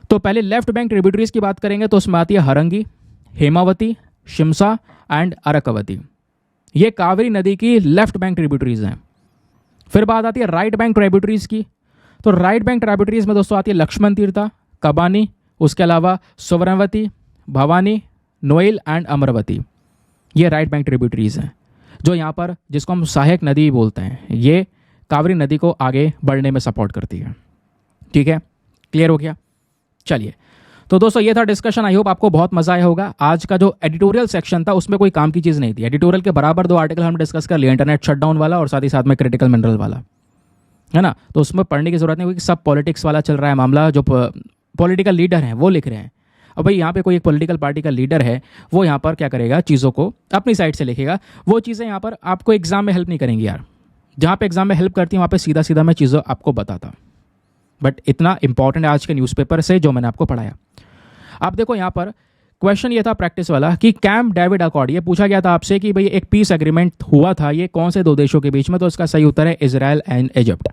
तो पहले लेफ्ट बैंक ट्रिब्यूटरीज की बात करेंगे तो उसमें आती है हरंगी, हेमावती, शिमसा एंड अरकवती। ये कावेरी नदी की लेफ्ट बैंक ट्रिब्यूटरीज हैं। फिर बात आती है राइट बैंक ट्रिब्यूटरीज की। तो राइट बैंक ट्रिब्यूटरीज में दोस्तों आती है लक्ष्मण तीर्था, कबानी, उसके अलावा सुवर्णवती, भवानी, नोएल एंड अमरवती। ये राइट बैंक ट्रिब्यूटरीज हैं जो यहाँ पर, जिसको हम सहायक नदी बोलते हैं, ये कावेरी नदी को आगे बढ़ने में सपोर्ट करती है। ठीक है, क्लियर हो गया। चलिए, तो दोस्तों ये था डिस्कशन। आई होप आपको बहुत मजा आया होगा। आज का जो एडिटोरियल सेक्शन था उसमें कोई काम की चीज़ नहीं थी। एडिटोरियल के बराबर 2 आर्टिकल हम डिस्कस कर लिए, इंटरनेट शटडाउन वाला और साथ ही साथ में क्रिटिकल मिनरल वाला, है ना। तो उसमें पढ़ने की जरूरत नहीं, क्योंकि सब पॉलिटिक्स वाला चल रहा है मामला। जो पॉलिटिकल लीडर हैं वो लिख रहे हैं। अब भाई यहाँ पे कोई एक पॉलिटिकल पार्टी का लीडर है, वो यहाँ पर क्या करेगा, चीज़ों को अपनी साइड से लिखेगा। वो चीज़ें यहाँ पर आपको एग्जाम में हेल्प नहीं करेंगी यार। जहाँ पे एग्जाम में हेल्प करती है वहाँ पे सीधा सीधा मैं चीज़ों आपको बताता। बट इतना इंपॉर्टेंट है आज के न्यूज़पेपर से जो मैंने आपको पढ़ाया। आप देखो यहाँ पर क्वेश्चन ये था प्रैक्टिस वाला कि कैंप डेविड अकॉर्ड, ये पूछा गया था आपसे कि भाई एक पीस एग्रीमेंट हुआ था, ये कौन से 2 देशों के बीच में। तो इसका सही उत्तर है इजराइल एंड इजिप्ट।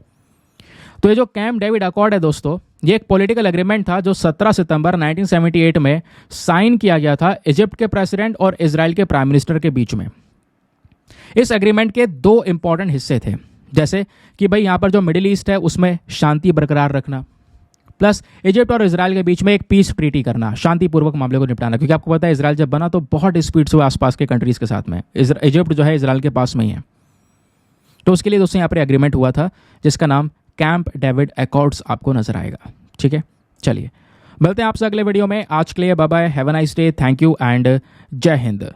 तो ये जो कैंप डेविड अकॉर्ड है दोस्तों, ये एक पॉलिटिकल एग्रीमेंट था जो 17 सितंबर 1978 में साइन किया गया था इजिप्ट के प्रेसिडेंट और इजराइल के प्राइम मिनिस्टर के बीच में। इस एग्रीमेंट के 2 इंपॉर्टेंट हिस्से थे, जैसे कि भाई यहाँ पर जो मिडिल ईस्ट है उसमें शांति बरकरार रखना, प्लस इजिप्ट और इजराइल के बीच में एक पीस ट्रीटी करना, शांतिपूर्वक मामले को निपटाना। क्योंकि आपको पता है इजराइल जब बना तो बहुत डिस्प्यूट्स हुए आसपास के कंट्रीज के साथ में। इजिप्ट जो है इजराइल के पास में ही है। तो उसके लिए दोस्तों यहाँ पर एग्रीमेंट हुआ था जिसका नाम कैंप डेविड अकॉर्ड्स आपको नजर आएगा। ठीक है, चलिए मिलते हैं आपसे अगले वीडियो में। आज के लिए bye bye, have a nice day, thank you and जय हिंद।